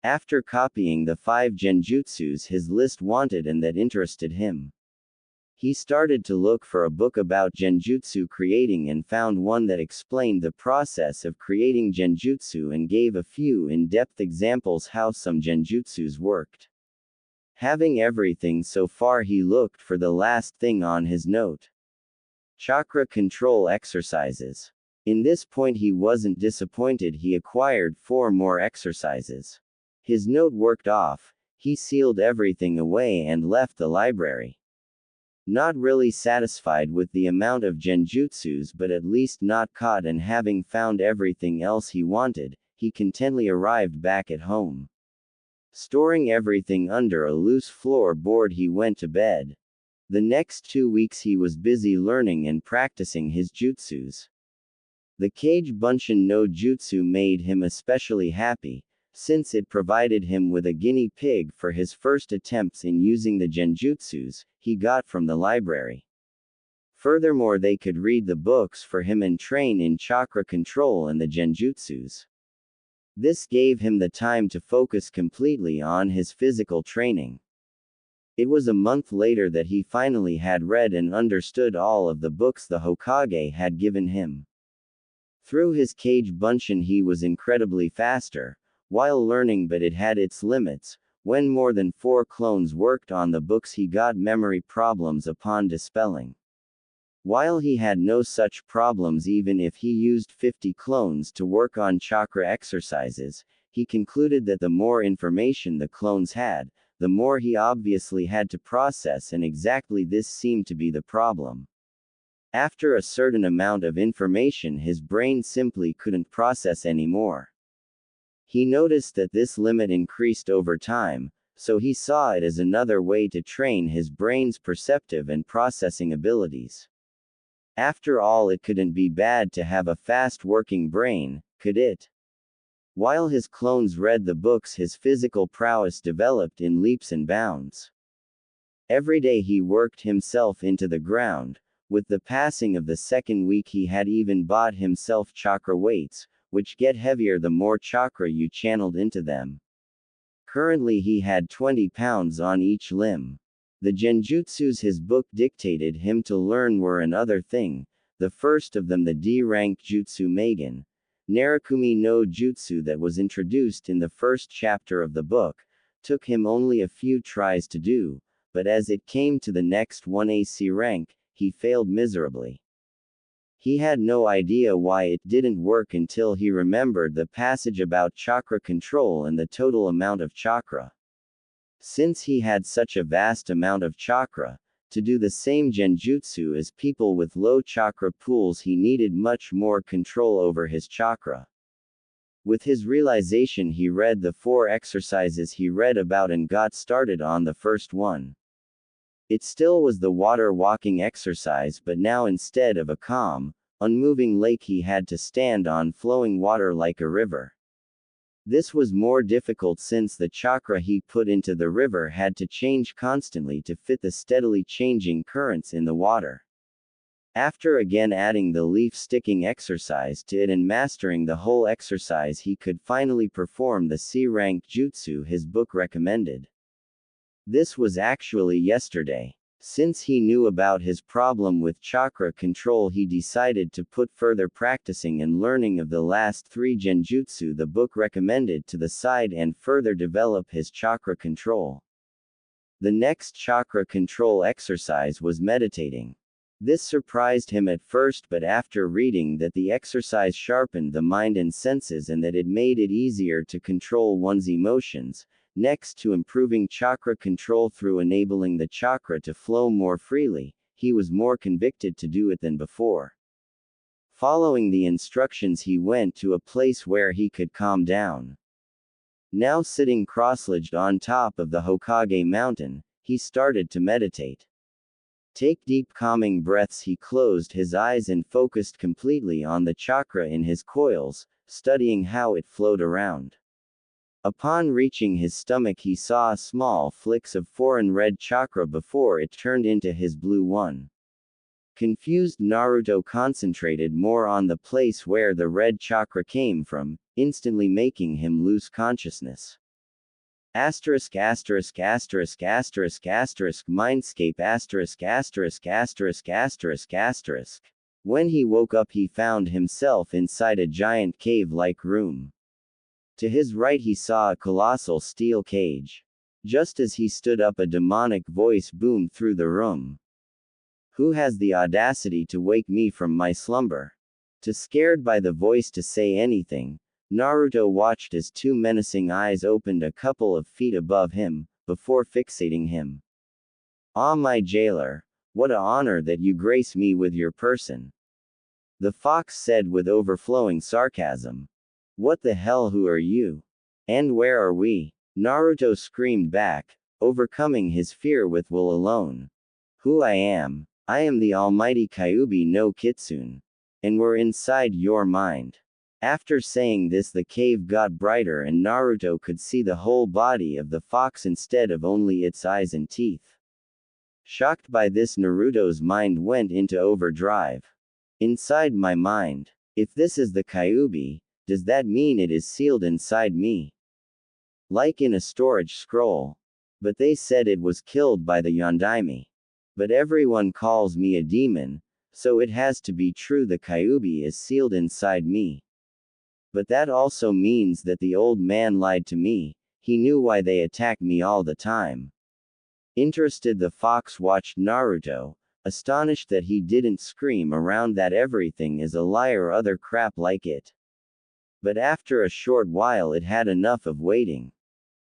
After copying the 5 genjutsus his list wanted and that interested him, he started to look for a book about genjutsu creating and found one that explained the process of creating genjutsu and gave a few in-depth examples how some genjutsus worked. Having everything so far he looked for the last thing on his note. Chakra control exercises. In this point he wasn't disappointed, he acquired 4 more exercises. His note worked off, he sealed everything away and left the library. Not really satisfied with the amount of genjutsus but at least not caught, and having found everything else he wanted, he contentedly arrived back at home. Storing everything under a loose floor board he went to bed. The next 2 weeks he was busy learning and practicing his jutsus. The Kage Bunshin no Jutsu made him especially happy, since it provided him with a guinea pig for his first attempts in using the genjutsus he got from the library. Furthermore, they could read the books for him and train in chakra control and the genjutsus. This gave him the time to focus completely on his physical training. It was a month later that he finally had read and understood all of the books the Hokage had given him. Through his Kage Bunshin he was incredibly faster, while learning, but it had its limits. When more than 4 clones worked on the books he got memory problems upon dispelling. While he had no such problems even if he used 50 clones to work on chakra exercises, he concluded that the more information the clones had, the more he obviously had to process, and exactly this seemed to be the problem. After a certain amount of information his brain simply couldn't process anymore. He noticed that this limit increased over time, so he saw it as another way to train his brain's perceptive and processing abilities. After all, it couldn't be bad to have a fast-working brain, could it? While his clones read the books, his physical prowess developed in leaps and bounds. Every day he worked himself into the ground. With the passing of the second week he had even bought himself chakra weights, which get heavier the more chakra you channeled into them. Currently he had 20 pounds on each limb. The genjutsus his book dictated him to learn were another thing, the first of them the D-rank jutsu Magen, Narakumi no Jutsu that was introduced in the first chapter of the book, took him only a few tries to do, but as it came to the next 1AC rank, he failed miserably. He had no idea why it didn't work until he remembered the passage about chakra control and the total amount of chakra. Since he had such a vast amount of chakra, to do the same genjutsu as people with low chakra pools he needed much more control over his chakra. With his realization he read the 4 exercises he read about and got started on the first one. It still was the water walking exercise, but now instead of a calm, unmoving lake he had to stand on flowing water like a river. This was more difficult since the chakra he put into the river had to change constantly to fit the steadily changing currents in the water. After again adding the leaf sticking exercise to it and mastering the whole exercise he could finally perform the C-rank jutsu his book recommended. This was actually yesterday. Since he knew about his problem with chakra control he decided to put further practicing and learning of the last 3 genjutsu the book recommended to the side and further develop his chakra control. The next chakra control exercise was meditating. This surprised him at first, but after reading that the exercise sharpened the mind and senses and that it made it easier to control one's emotions, next to improving chakra control through enabling the chakra to flow more freely, he was more convicted to do it than before. Following the instructions he went to a place where he could calm down. Now sitting cross-legged on top of the Hokage mountain, he started to meditate. Take deep calming breaths. He closed his eyes and focused completely on the chakra in his coils, studying how it flowed around. Upon reaching his stomach he saw small flicks of foreign red chakra before it turned into his blue one. Confused, Naruto concentrated more on the place where the red chakra came from, instantly making him lose consciousness. Asterisk asterisk asterisk asterisk asterisk Mindscape asterisk asterisk asterisk asterisk asterisk. When he woke up he found himself inside a giant cave-like room. To his right he saw a colossal steel cage. Just as he stood up a demonic voice boomed through the room. Who has the audacity to wake me from my slumber? Too scared by the voice to say anything, Naruto watched as 2 menacing eyes opened a couple of feet above him, before fixating him. Ah, my jailer, what an honor that you grace me with your person. The fox said with overflowing sarcasm. What the hell, who are you? And where are we? Naruto screamed back, overcoming his fear with will alone. Who I am the almighty Kyuubi no Kitsune. And we're inside your mind. After saying this the cave got brighter and Naruto could see the whole body of the fox instead of only its eyes and teeth. Shocked by this, Naruto's mind went into overdrive. Inside my mind. If this is the Kyuubi, Does that mean it is sealed inside me? Like in a storage scroll. But they said it was killed by the Yondaime. But everyone calls me a demon, so it has to be true the Kyuubi is sealed inside me. But that also means that the old man lied to me, he knew why they attack me all the time. Interested, the fox watched Naruto, astonished that he didn't scream around that everything is a lie or other crap like it. But after a short while it had enough of waiting.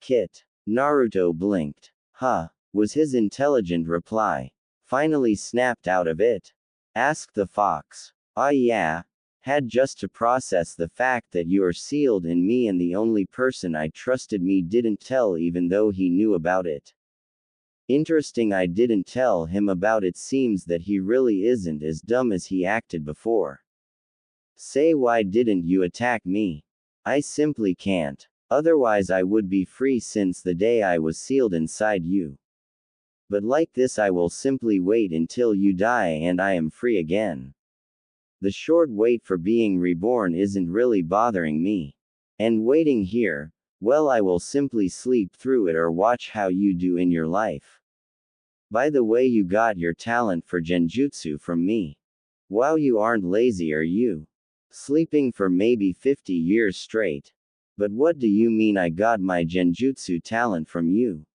Kit. Naruto blinked. Huh, was his intelligent reply. Finally snapped out of it. Asked the fox. Yeah. Had just to process the fact that you are sealed in me and the only person I trusted me didn't tell even though he knew about it. Interesting, I didn't tell him about it. Seems that he really isn't as dumb as he acted before. Say, why didn't you attack me? I simply can't. Otherwise I would be free since the day I was sealed inside you. But like this I will simply wait until you die and I am free again. The short wait for being reborn isn't really bothering me. And waiting here, well, I will simply sleep through it or watch how you do in your life. By the way, you got your talent for genjutsu from me. Wow, you aren't lazy, are you? Sleeping for maybe 50 years straight. But what do you mean I got my genjutsu talent from you?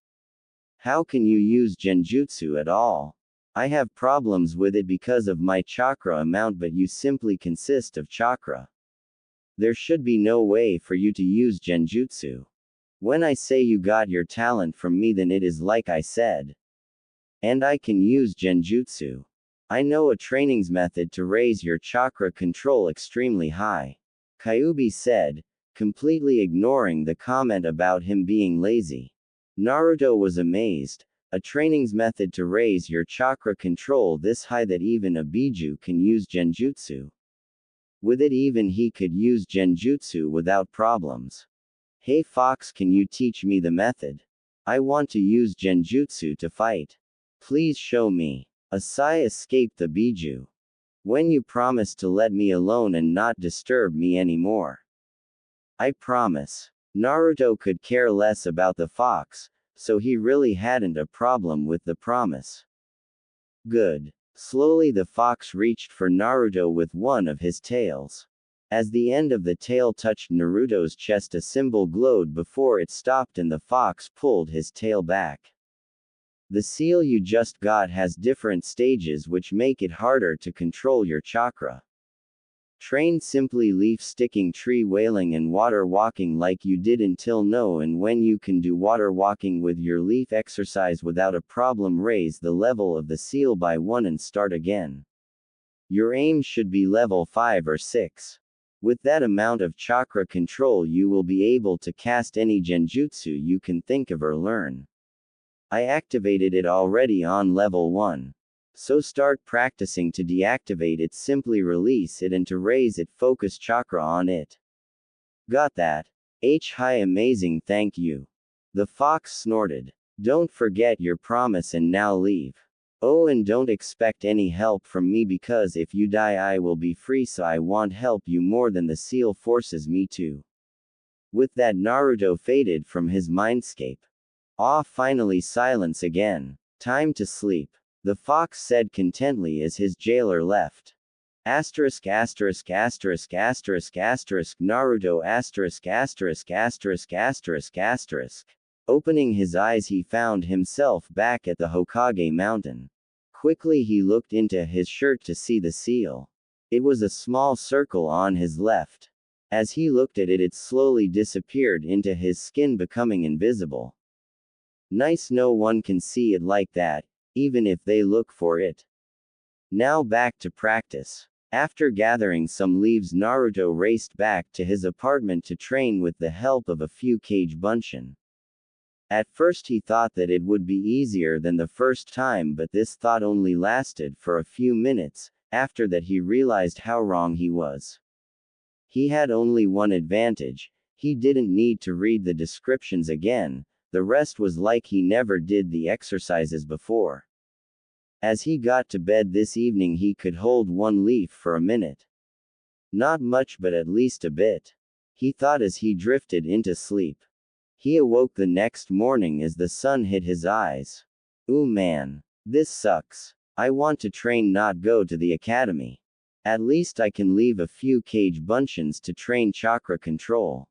How can you use genjutsu at all? I have problems with it because of my chakra amount, but you simply consist of chakra. There should be no way for you to use genjutsu. When I say you got your talent from me, then it is like I said. And I can use genjutsu. I know a training's method to raise your chakra control extremely high. Kyuubi said, completely ignoring the comment about him being lazy. Naruto was amazed. A training's method to raise your chakra control this high that even a Biju can use genjutsu. With it even he could use genjutsu without problems. Hey fox, can you teach me the method? I want to use genjutsu to fight. Please show me. A sigh escaped the Biju. When you promise to let me alone and not disturb me anymore. I promise. Naruto could care less about the fox, so he really hadn't a problem with the promise. Good. Slowly the fox reached for Naruto with one of his tails. As the end of the tail touched Naruto's chest, a symbol glowed before it stopped and the fox pulled his tail back. The seal you just got has different stages which make it harder to control your chakra. Train simply leaf sticking, tree wailing and water walking like you did until now, and when you can do water walking with your leaf exercise without a problem, raise the level of the seal by 1 and start again. Your aim should be level 5 or 6. With that amount of chakra control you will be able to cast any genjutsu you can think of or learn. I activated it already on level 1. So start practicing to deactivate it, simply release it, and to raise it focus chakra on it. Got that? Hi, amazing, thank you. The fox snorted. Don't forget your promise and now leave. Oh, and don't expect any help from me because if you die I will be free, so I won't help you more than the seal forces me to. With that Naruto faded from his mindscape. Finally silence again. Time to sleep. The fox said contentedly as his jailer left. Asterisk asterisk asterisk asterisk asterisk Naruto asterisk asterisk asterisk asterisk asterisk. Opening his eyes he found himself back at the Hokage mountain. Quickly he looked into his shirt to see the seal. It was a small circle on his left. As he looked at it, it slowly disappeared into his skin, becoming invisible. Nice, no one can see it like that, even if they look for it. Now back to practice. After gathering some leaves, Naruto raced back to his apartment to train with the help of a few kage bunshin. At first he thought that it would be easier than the first time, but this thought only lasted for a few minutes. After that he realized how wrong he was. He had only one advantage: he didn't need to read the descriptions again. The rest was like he never did the exercises before. As he got to bed this evening he could hold one leaf for a minute. Not much, but at least a bit. he thought as he drifted into sleep. He awoke the next morning as the sun hit his eyes. Ooh man. This sucks. I want to train, not go to the academy. At least I can leave a few cage bunchins to train chakra control.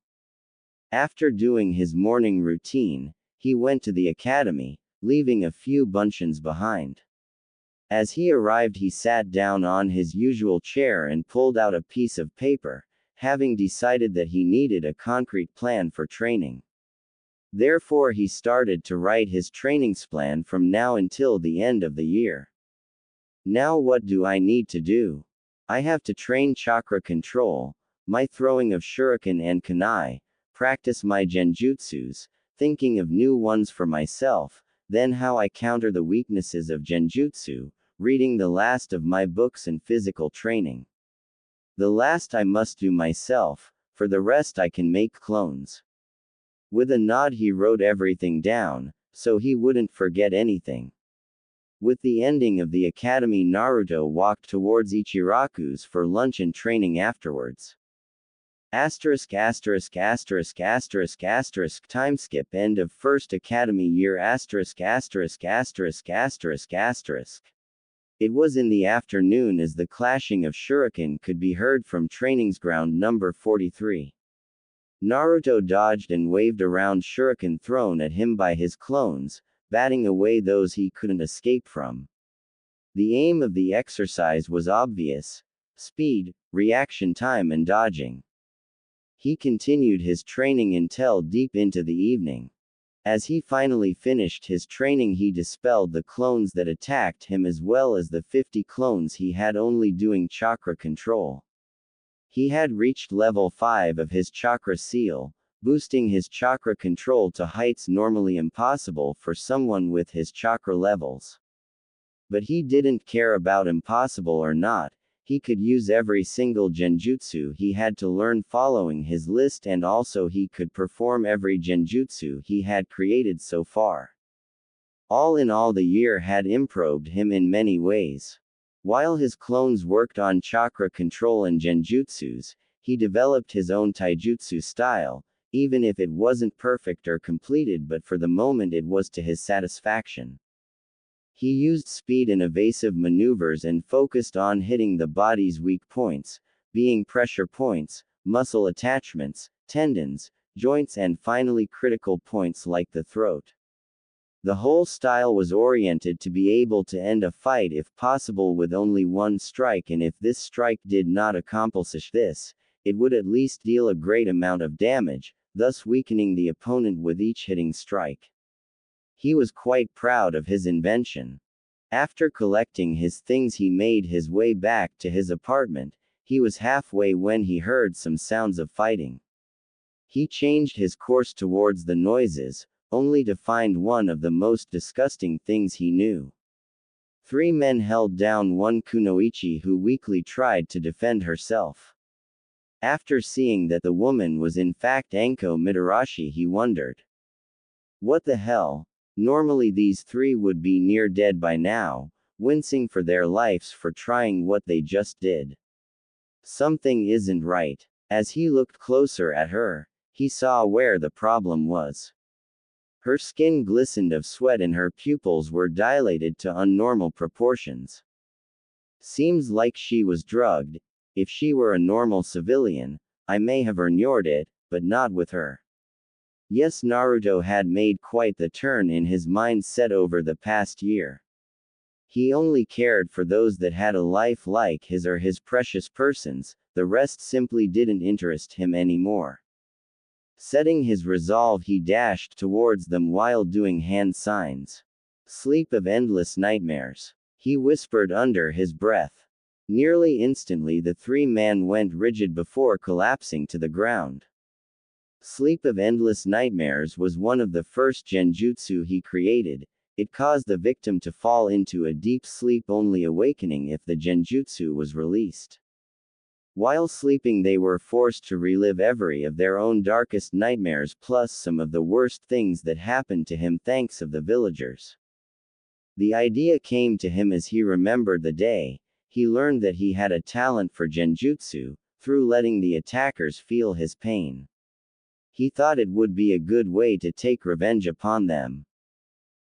After doing his morning routine, he went to the academy, leaving a few bunchins behind. As he arrived, he sat down on his usual chair and pulled out a piece of paper, having decided that he needed a concrete plan for training. Therefore, he started to write his trainings plan from now until the end of the year. Now what do I need to do? I have to train chakra control, my throwing of shuriken and kunai, practice my genjutsus, thinking of new ones for myself, then how I counter the weaknesses of genjutsu, reading the last of my books and physical training. The last I must do myself, for the rest I can make clones. With a nod he wrote everything down, so he wouldn't forget anything. With the ending of the academy, Naruto walked towards Ichiraku's for lunch and training afterwards. Asterisk asterisk asterisk asterisk asterisk timeskip end of first academy year asterisk asterisk asterisk asterisk asterisk. It was in the afternoon as the clashing of shuriken could be heard from trainings ground number 43. Naruto dodged and waved around shuriken thrown at him by his clones, batting away those he couldn't escape from. The aim of the exercise was obvious: speed, reaction time and dodging. He continued his training until deep into the evening. As he finally finished his training, he dispelled the clones that attacked him as well as the 50 clones he had only doing chakra control. He had reached level 5 of his chakra seal, boosting his chakra control to heights normally impossible for someone with his chakra levels. But he didn't care about impossible or not. He could use every single genjutsu he had to learn following his list, and also he could perform every genjutsu he had created so far. All in all, the year had improved him in many ways. While his clones worked on chakra control and genjutsus, he developed his own taijutsu style, even if it wasn't perfect or completed, but for the moment it was to his satisfaction. He used speed and evasive maneuvers and focused on hitting the body's weak points, being pressure points, muscle attachments, tendons, joints, and finally critical points like the throat. The whole style was oriented to be able to end a fight if possible with only one strike, and if this strike did not accomplish this, it would at least deal a great amount of damage, thus weakening the opponent with each hitting strike. He was quite proud of his invention. After collecting his things, he made his way back to his apartment. He was halfway when he heard some sounds of fighting. He changed his course towards the noises, only to find one of the most disgusting things he knew. 3 men held down one kunoichi who weakly tried to defend herself. After seeing that the woman was in fact Anko Mitarashi, he wondered, what the hell? Normally these 3 would be near dead by now, wincing for their lives for trying what they just did. Something isn't right. As he looked closer at her, he saw where the problem was. Her skin glistened of sweat and her pupils were dilated to unnormal proportions. Seems like she was drugged. If she were a normal civilian, I may have ignored it, but not with her. Yes, Naruto had made quite the turn in his mindset over the past year. He only cared for those that had a life like his or his precious persons, the rest simply didn't interest him anymore. Setting his resolve, he dashed towards them while doing hand signs. Sleep of endless nightmares, he whispered under his breath. Nearly instantly the 3 men went rigid before collapsing to the ground. Sleep of endless nightmares was one of the first genjutsu he created. It caused the victim to fall into a deep sleep, only awakening if the genjutsu was released. While sleeping, they were forced to relive every of their own darkest nightmares plus some of the worst things that happened to him thanks of the villagers. The idea came to him as he remembered the day he learned that he had a talent for genjutsu, through letting the attackers feel his pain. He thought it would be a good way to take revenge upon them.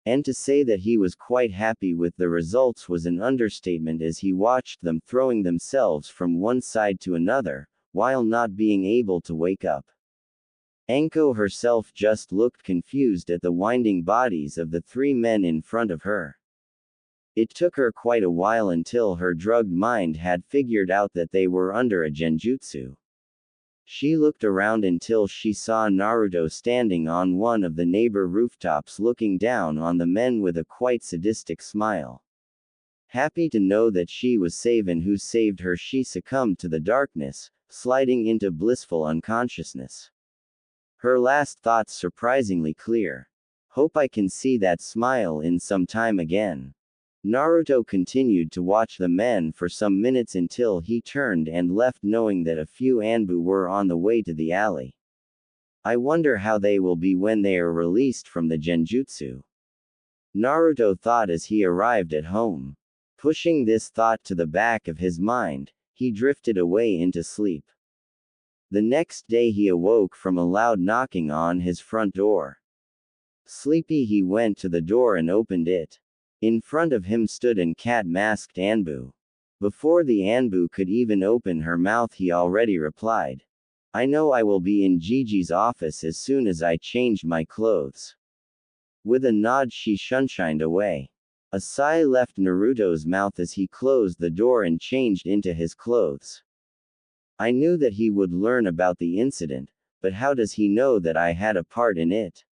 And to say that he was quite happy with the results was an understatement, as he watched them throwing themselves from one side to another, while not being able to wake up. Anko herself just looked confused at the winding bodies of the three men in front of her. It took her quite a while until her drugged mind had figured out that they were under a genjutsu. She looked around until she saw Naruto standing on one of the neighbor rooftops looking down on the men with a quite sadistic smile. Happy to know that she was safe and who saved her, she succumbed to the darkness, sliding into blissful unconsciousness. Her last thoughts surprisingly clear. Hope I can see that smile in some time again. Naruto continued to watch the men for some minutes until he turned and left, knowing that a few Anbu were on the way to the alley. I wonder how they will be when they are released from the genjutsu. Naruto thought as he arrived at home. Pushing this thought to the back of his mind, he drifted away into sleep. The next day he awoke from a loud knocking on his front door. Sleepy, he went to the door and opened it. In front of him stood an cat-masked Anbu. Before the Anbu could even open her mouth, he already replied, "I know I will be in Gigi's office as soon as I change my clothes." With a nod she shunshined away. A sigh left Naruto's mouth as he closed the door and changed into his clothes. I knew that he would learn about the incident, but how does he know that I had a part in it?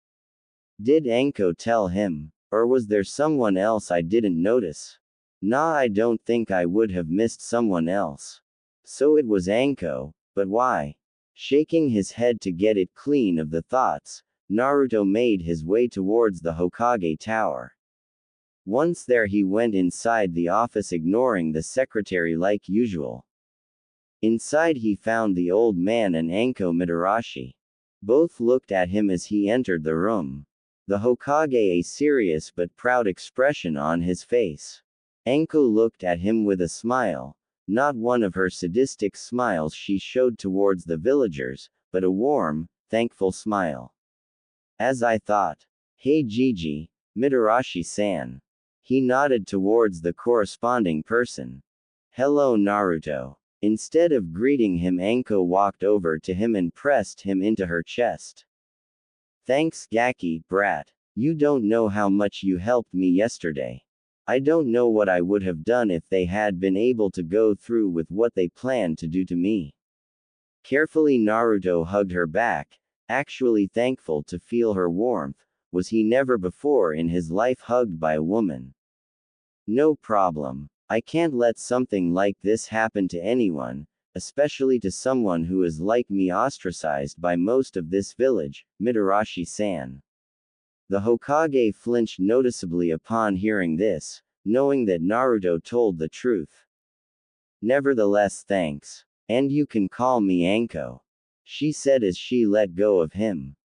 Did Anko tell him? Or was there someone else I didn't notice? Nah, I don't think I would have missed someone else. So it was Anko, but why? Shaking his head to get it clean of the thoughts, Naruto made his way towards the Hokage tower. Once there, he went inside the office, ignoring the secretary like usual. Inside he found the old man and Anko Mitarashi. Both looked at him as he entered the room. The Hokage a serious but proud expression on his face. Anko looked at him with a smile, not one of her sadistic smiles she showed towards the villagers, but a warm, thankful smile. As I thought. Hey Gigi, Mitarashi-san. He nodded towards the corresponding person. Hello Naruto. Instead of greeting him, Anko walked over to him and pressed him into her chest. Thanks Gaki, brat. You don't know how much you helped me yesterday. I don't know what I would have done if they had been able to go through with what they planned to do to me. Carefully Naruto hugged her back, actually thankful to feel her warmth. Was he never before in his life hugged by a woman? No problem. I can't let something like this happen to anyone, especially to someone who is like me, ostracized by most of this village, Mitarashi-san. The Hokage flinched noticeably upon hearing this, knowing that Naruto told the truth. Nevertheless, thanks. And you can call me Anko, she said as she let go of him.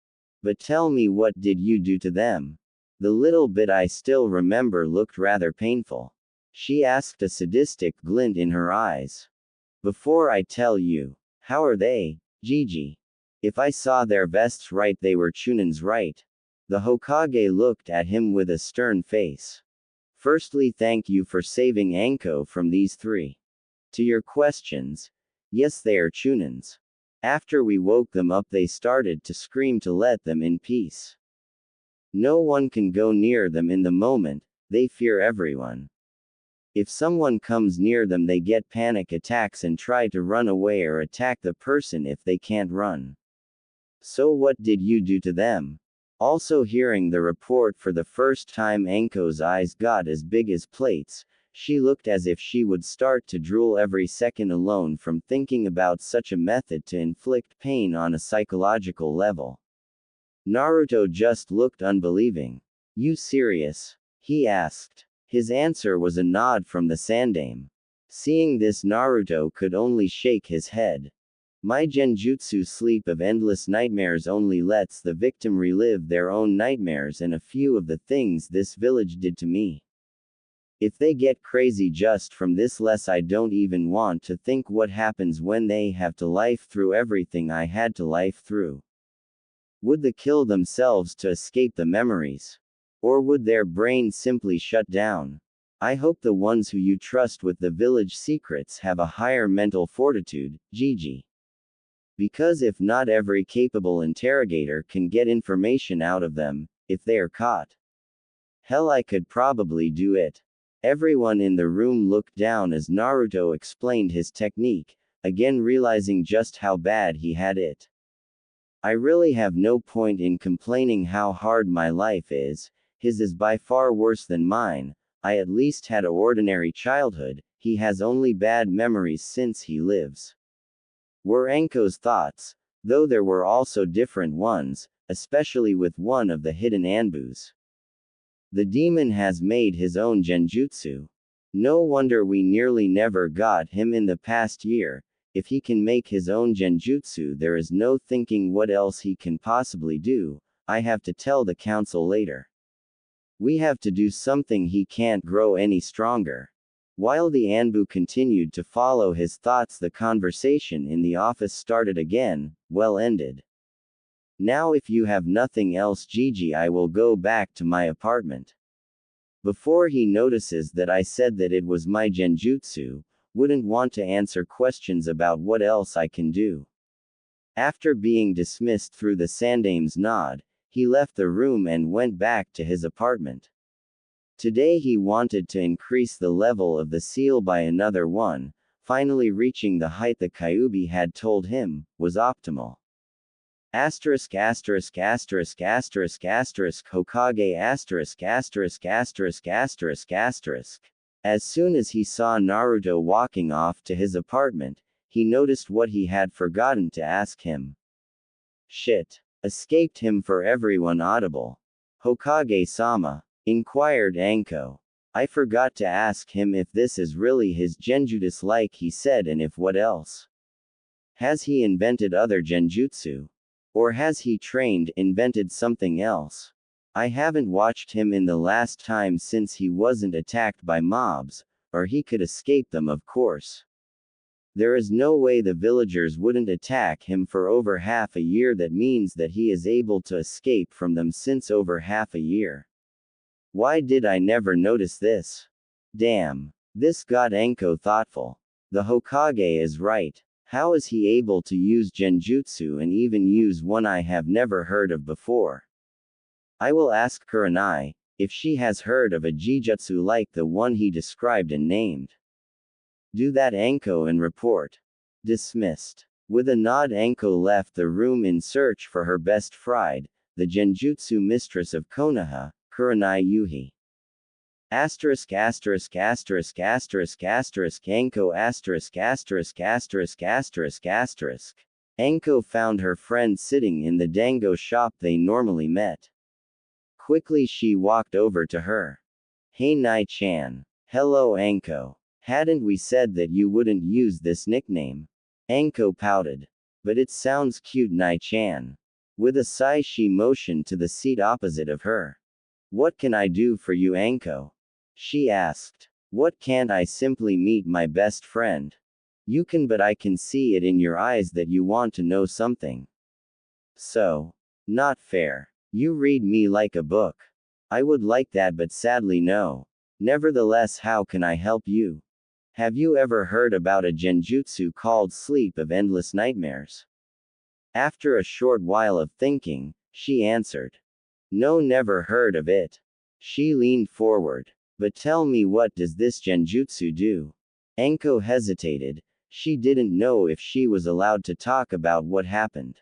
But tell me, what did you do to them? The little bit I still remember looked rather painful. She asked, a sadistic glint in her eyes. Before I tell you, how are they, Gigi? If I saw their vests right, they were Chunin's, right? The Hokage looked at him with a stern face. Firstly, thank you for saving Anko from these three. To your questions, yes, they are Chunin's. After we woke them up, they started to scream to let them in peace. No one can go near them in the moment, they fear everyone. If someone comes near them, they get panic attacks and try to run away or attack the person if they can't run. So what did you do to them? Also hearing the report for the first time, Anko's eyes got as big as plates. She looked as if she would start to drool every second alone from thinking about such a method to inflict pain on a psychological level. Naruto just looked unbelieving. You serious? He asked. His answer was a nod from the Sandame. Seeing this, Naruto could only shake his head. My genjutsu sleep of endless nightmares only lets the victim relive their own nightmares and a few of the things this village did to me. If they get crazy just from this less, I don't even want to think what happens when they have to life through everything I had to life through. Would they kill themselves to escape the memories? Or would their brain simply shut down? I hope the ones who you trust with the village secrets have a higher mental fortitude, Gigi. Because if not, every capable interrogator can get information out of them, if they are caught. Hell, I could probably do it. Everyone in the room looked down as Naruto explained his technique, again realizing just how bad he had it. I really have no point in complaining how hard my life is. His is by far worse than mine. I at least had an ordinary childhood, he has only bad memories since he lives. Were Anko's thoughts, though there were also different ones, especially with one of the hidden Anbus. The demon has made his own genjutsu. No wonder we nearly never got him in the past year. If he can make his own genjutsu, there is no thinking what else he can possibly do. I have to tell the council later. We have to do something, he can't grow any stronger. While the Anbu continued to follow his thoughts, the conversation in the office started again, well ended. Now if you have nothing else, Gigi, I will go back to my apartment. Before he notices that I said that it was my genjutsu, wouldn't want to answer questions about what else I can do. After being dismissed through the Sandame's nod, he left the room and went back to his apartment. Today he wanted to increase the level of the seal by another one, finally reaching the height the Kyuubi had told him was optimal. Asterisk asterisk asterisk asterisk asterisk Hokage asterisk asterisk asterisk asterisk asterisk. As soon as he saw Naruto walking off to his apartment, he noticed what he had forgotten to ask him. Shit. Escaped him for everyone audible. Hokage-sama, inquired Anko. I forgot to ask him if this is really his genjutsu like he said, and if what else. Has he invented other genjutsu? Or has he invented something else? I haven't watched him in the last time since he wasn't attacked by mobs, or he could escape them, of course. There is no way the villagers wouldn't attack him for over half a year. That means that he is able to escape from them since over half a year. Why did I never notice this? Damn. This got Anko thoughtful. The Hokage is right. How is he able to use genjutsu and even use one I have never heard of before? I will ask Kurenai if she has heard of a jijutsu like the one he described and named. Do that, Anko, and report. Dismissed. With a nod, Anko left the room in search for her best friend, the genjutsu mistress of Konoha, Kurenai Yuhi. Asterisk asterisk asterisk asterisk asterisk Anko asterisk asterisk asterisk asterisk asterisk. Anko found her friend sitting in the dango shop they normally met. Quickly she walked over to her. Hey Nai-chan. Hello Anko. Hadn't we said that you wouldn't use this nickname? Anko pouted. But it sounds cute, Nai-chan. With a sigh she motioned to the seat opposite of her. What can I do for you, Anko? She asked. What can't I simply meet my best friend? You can, but I can see it in your eyes that you want to know something. So? Not fair. You read me like a book. I would like that, but sadly no. Nevertheless, how can I help you? Have you ever heard about a genjutsu called Sleep of Endless Nightmares? After a short while of thinking, she answered. No, never heard of it. She leaned forward. But tell me, what does this genjutsu do? Anko hesitated. She didn't know if she was allowed to talk about what happened.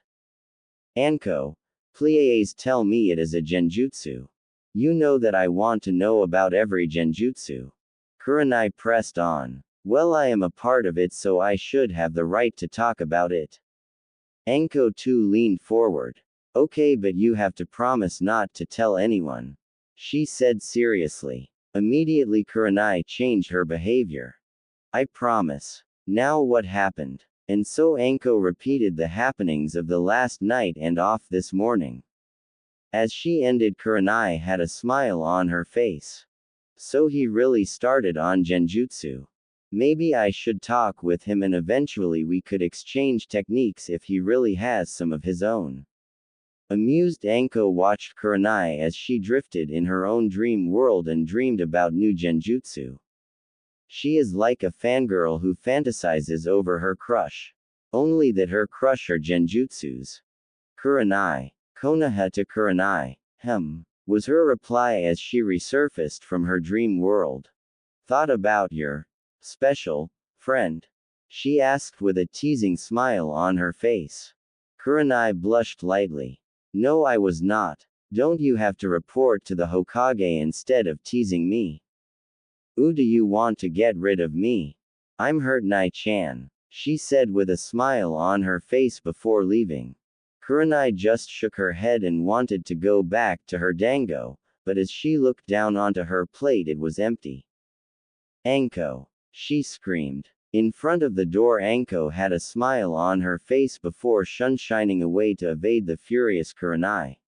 Anko, please tell me it is a genjutsu. You know that I want to know about every genjutsu. Kurenai pressed on. Well, I am a part of it, so I should have the right to talk about it. Anko too leaned forward. Okay, but you have to promise not to tell anyone. She said seriously. Immediately Kurenai changed her behavior. I promise. Now what happened? And so Anko repeated the happenings of the last night and off this morning. As she ended, Kurenai had a smile on her face. So he really started on genjutsu. Maybe I should talk with him and eventually we could exchange techniques if he really has some of his own. Amused Anko watched Kurenai as she drifted in her own dream world and dreamed about new genjutsu. She is like a fangirl who fantasizes over her crush. Only that her crush are genjutsus. Kurenai. Konoha to Kurenai. Was her reply as she resurfaced from her dream world. Thought about your special friend? She asked with a teasing smile on her face. Kurenai blushed lightly. No, I was not. Don't you have to report to the Hokage instead of teasing me? Ooh, do you want to get rid of me? I'm hurt, Nai-chan, she said with a smile on her face before leaving. Kurenai just shook her head and wanted to go back to her dango, but as she looked down onto her plate it was empty. Anko! She screamed. In front of the door Anko had a smile on her face before shining away to evade the furious Kurenai.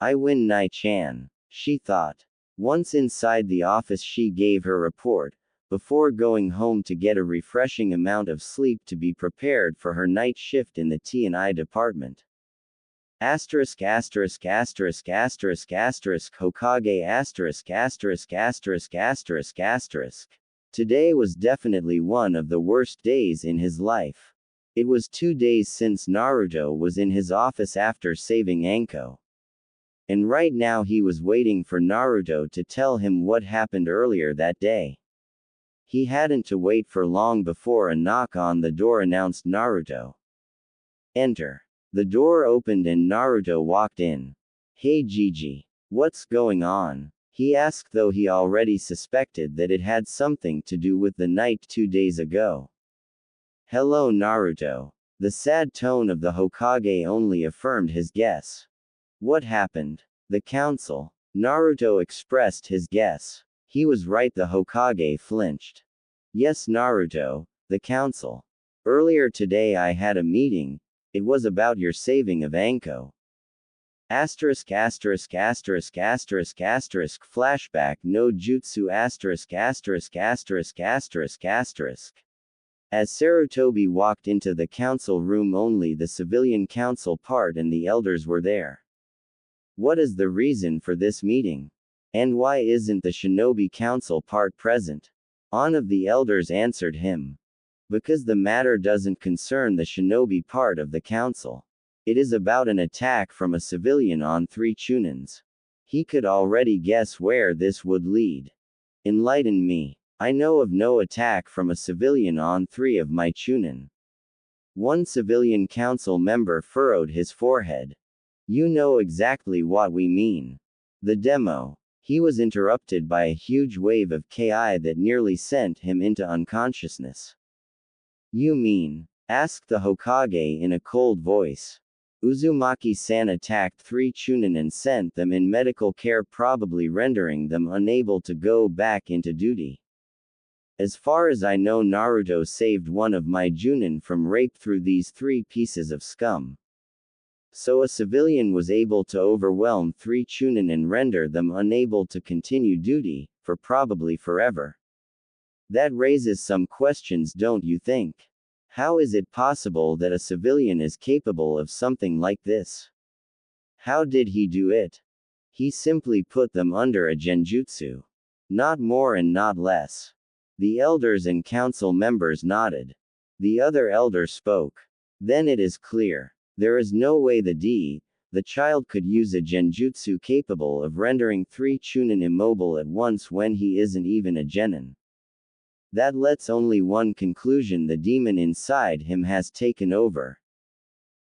I win, Nai-chan, she thought. Once inside the office she gave her report, before going home to get a refreshing amount of sleep to be prepared for her night shift in the T&I department. Asterisk asterisk asterisk asterisk asterisk Hokage asterisk asterisk asterisk asterisk asterisk. Today was definitely one of the worst days in his life. It was 2 days since Naruto was in his office after saving Anko. And right now he was waiting for Naruto to tell him what happened earlier that day. He hadn't to wait for long before a knock on the door announced Naruto. Enter. The door opened and Naruto walked in. Hey Gigi. What's going on? He asked, though he already suspected that it had something to do with the night 2 days ago. Hello Naruto. The sad tone of the Hokage only affirmed his guess. What happened? The council. Naruto expressed his guess. He was right, the Hokage flinched. Yes Naruto, the council. Earlier today I had a meeting. It was about your saving of Anko. Asterisk asterisk asterisk asterisk asterisk flashback no jutsu asterisk asterisk asterisk asterisk asterisk. As Sarutobi walked into the council room, only the civilian council part and the elders were there. What is the reason for this meeting? And why isn't the shinobi council part present? One of the elders answered him. Because the matter doesn't concern the shinobi part of the council. It is about an attack from a civilian on 3 chunins. He could already guess where this would lead. Enlighten me. I know of no attack from a civilian on 3 of my chunin. One civilian council member furrowed his forehead. You know exactly what we mean. The demo. He was interrupted by a huge wave of ki that nearly sent him into unconsciousness. You mean? Asked the Hokage in a cold voice. Uzumaki-san attacked 3 chunin and sent them in medical care, probably rendering them unable to go back into duty. As far as I know, Naruto saved one of my junin from rape through these 3 pieces of scum. So a civilian was able to overwhelm 3 chunin and render them unable to continue duty, for probably forever. That raises some questions, don't you think? How is it possible that a civilian is capable of something like this? How did he do it? He simply put them under a genjutsu. Not more and not less. The elders and council members nodded. The other elder spoke. Then it is clear. There is no way the child could use a genjutsu capable of rendering 3 chunin immobile at once when he isn't even a genin. That lets only one conclusion: the demon inside him has taken over.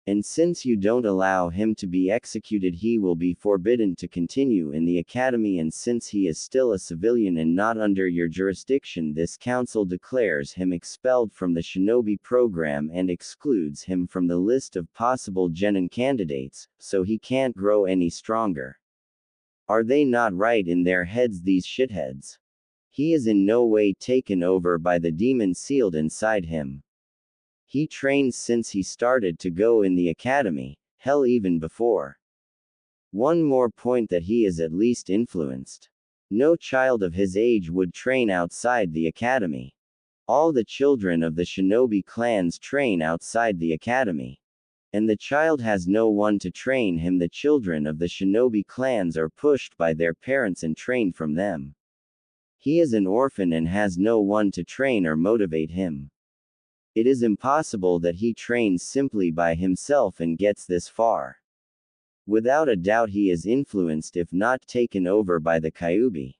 And since you don't allow him to be executed, he will be forbidden to continue in the academy, and since he is still a civilian and not under your jurisdiction, this council declares him expelled from the shinobi program and excludes him from the list of possible genin candidates, so he can't grow any stronger. Are they not right in their heads, these shitheads? He is in no way taken over by the demon sealed inside him. He trains since he started to go in the academy, hell even before. One more point: that he is at least influenced. No child of his age would train outside the academy. All the children of the shinobi clans train outside the academy. And the child has no one to train him. The children of the shinobi clans are pushed by their parents and trained from them. He is an orphan and has no one to train or motivate him. It is impossible that he trains simply by himself and gets this far. Without a doubt he is influenced if not taken over by the Kyuubi.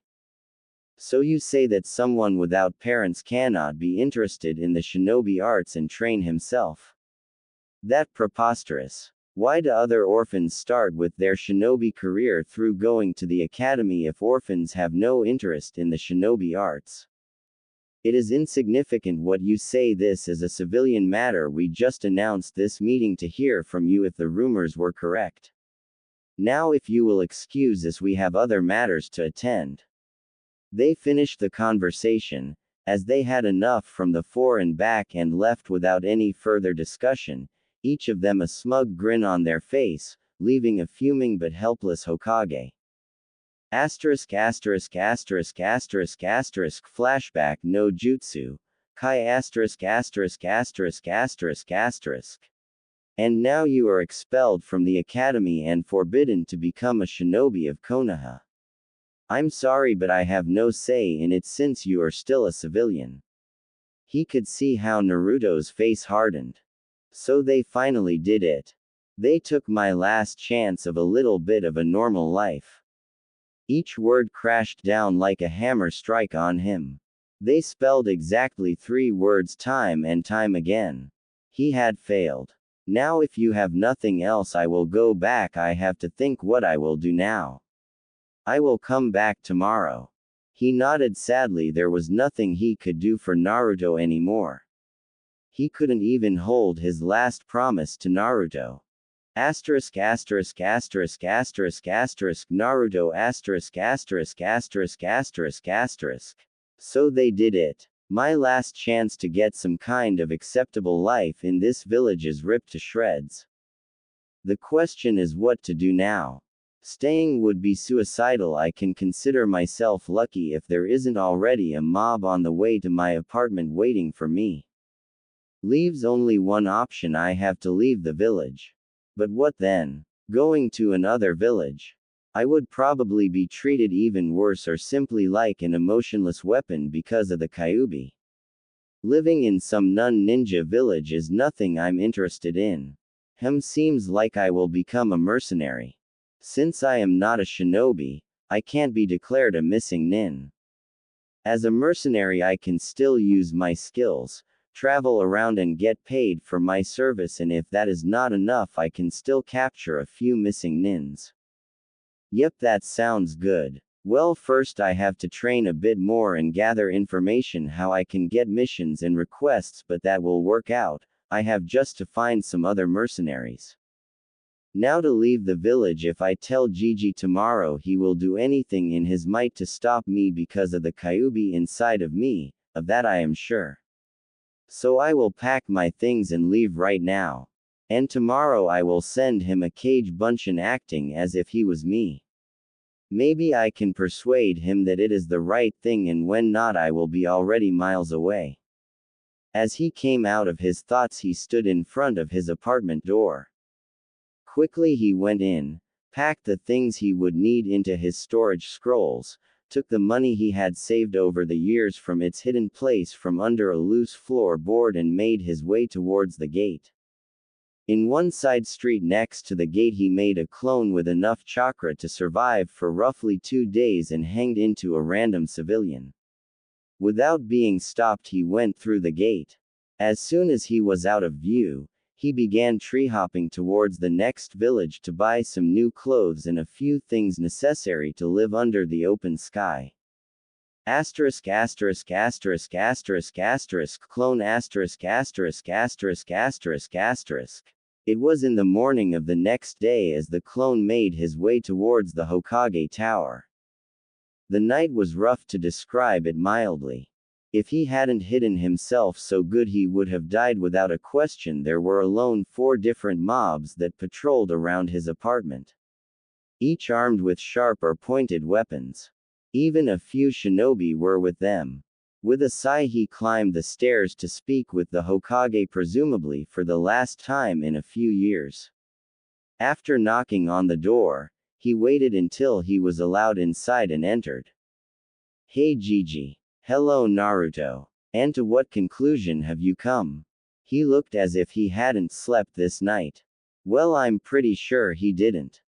So you say that someone without parents cannot be interested in the shinobi arts and train himself? That preposterous. Why do other orphans start with their shinobi career through going to the academy if orphans have no interest in the shinobi arts? It is insignificant what you say. This is a civilian matter. We just announced this meeting to hear from you if the rumors were correct. Now if you will excuse us, we have other matters to attend. They finished the conversation, as they had enough from the fore and back, and left without any further discussion, each of them a smug grin on their face, leaving a fuming but helpless Hokage. ******** Flashback no Jutsu. Kai ***************. And now you are expelled from the academy and forbidden to become a shinobi of Konoha. I'm sorry, but I have no say in it since you are still a civilian. He could see how Naruto's face hardened. So they finally did it. They took my last chance of a little bit of a normal life. Each word crashed down like a hammer strike on him. They spelled exactly 3 words time and time again. He had failed. Now if you have nothing else, I will go back. I have to think what I will do now. I will come back tomorrow. He nodded sadly. There was nothing he could do for Naruto anymore. He couldn't even hold his last promise to Naruto. Naruto So they did it. My last chance to get some kind of acceptable life in this village is ripped to shreds. The question is what to do now. Staying would be suicidal. I can consider myself lucky if there isn't already a mob on the way to my apartment waiting for me. Leaves only one option. I have to leave the village. But what then? Going to another village? I would probably be treated even worse or simply like an emotionless weapon because of the Kyuubi. Living in some ninja village is nothing I'm interested in. Seems like I will become a mercenary. Since I am not a shinobi, I can't be declared a missing nin. As a mercenary I can still use my skills, travel around and get paid for my service, and if that is not enough I can still capture a few missing nins. Yep, that sounds good. Well, first I have to train a bit more and gather information how I can get missions and requests, but that will work out. I have just to find some other mercenaries. Now to leave the village. If I tell Gigi tomorrow, he will do anything in his might to stop me because of the Kyuubi inside of me, of that I am sure. So I will pack my things and leave right now. And tomorrow I will send him a Kage Bunshin acting as if he was me. Maybe I can persuade him that it is the right thing, and when not I will be already miles away. As he came out of his thoughts he stood in front of his apartment door. Quickly he went in, packed the things he would need into his storage scrolls, took the money he had saved over the years from its hidden place from under a loose floorboard and made his way towards the gate. In one side street next to the gate he made a clone with enough chakra to survive for roughly 2 days and hanged into a random civilian. Without being stopped he went through the gate. As soon as he was out of view, he began tree-hopping towards the next village to buy some new clothes and a few things necessary to live under the open sky. Clone ******************************************************************************************************************************************************************************************************************************************************************̈̈̈ tower. The night was rough, to describe it mildly. If he hadn't hidden himself so good he would have died without a question. There were alone 4 different mobs that patrolled around his apartment. Each armed with sharp or pointed weapons. Even a few shinobi were with them. With a sigh he climbed the stairs to speak with the Hokage, presumably for the last time in a few years. After knocking on the door, he waited until he was allowed inside and entered. Hey Gigi. Hello Naruto. And to what conclusion have you come? He looked as if he hadn't slept this night. Well, I'm pretty sure he didn't.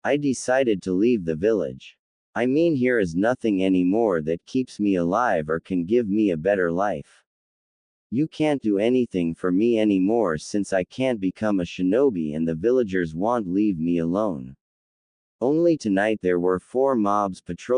I decided to leave the village. I mean, here is nothing anymore that keeps me alive or can give me a better life. You can't do anything for me anymore since I can't become a shinobi and the villagers won't leave me alone. Only tonight there were 4 mobs patrolling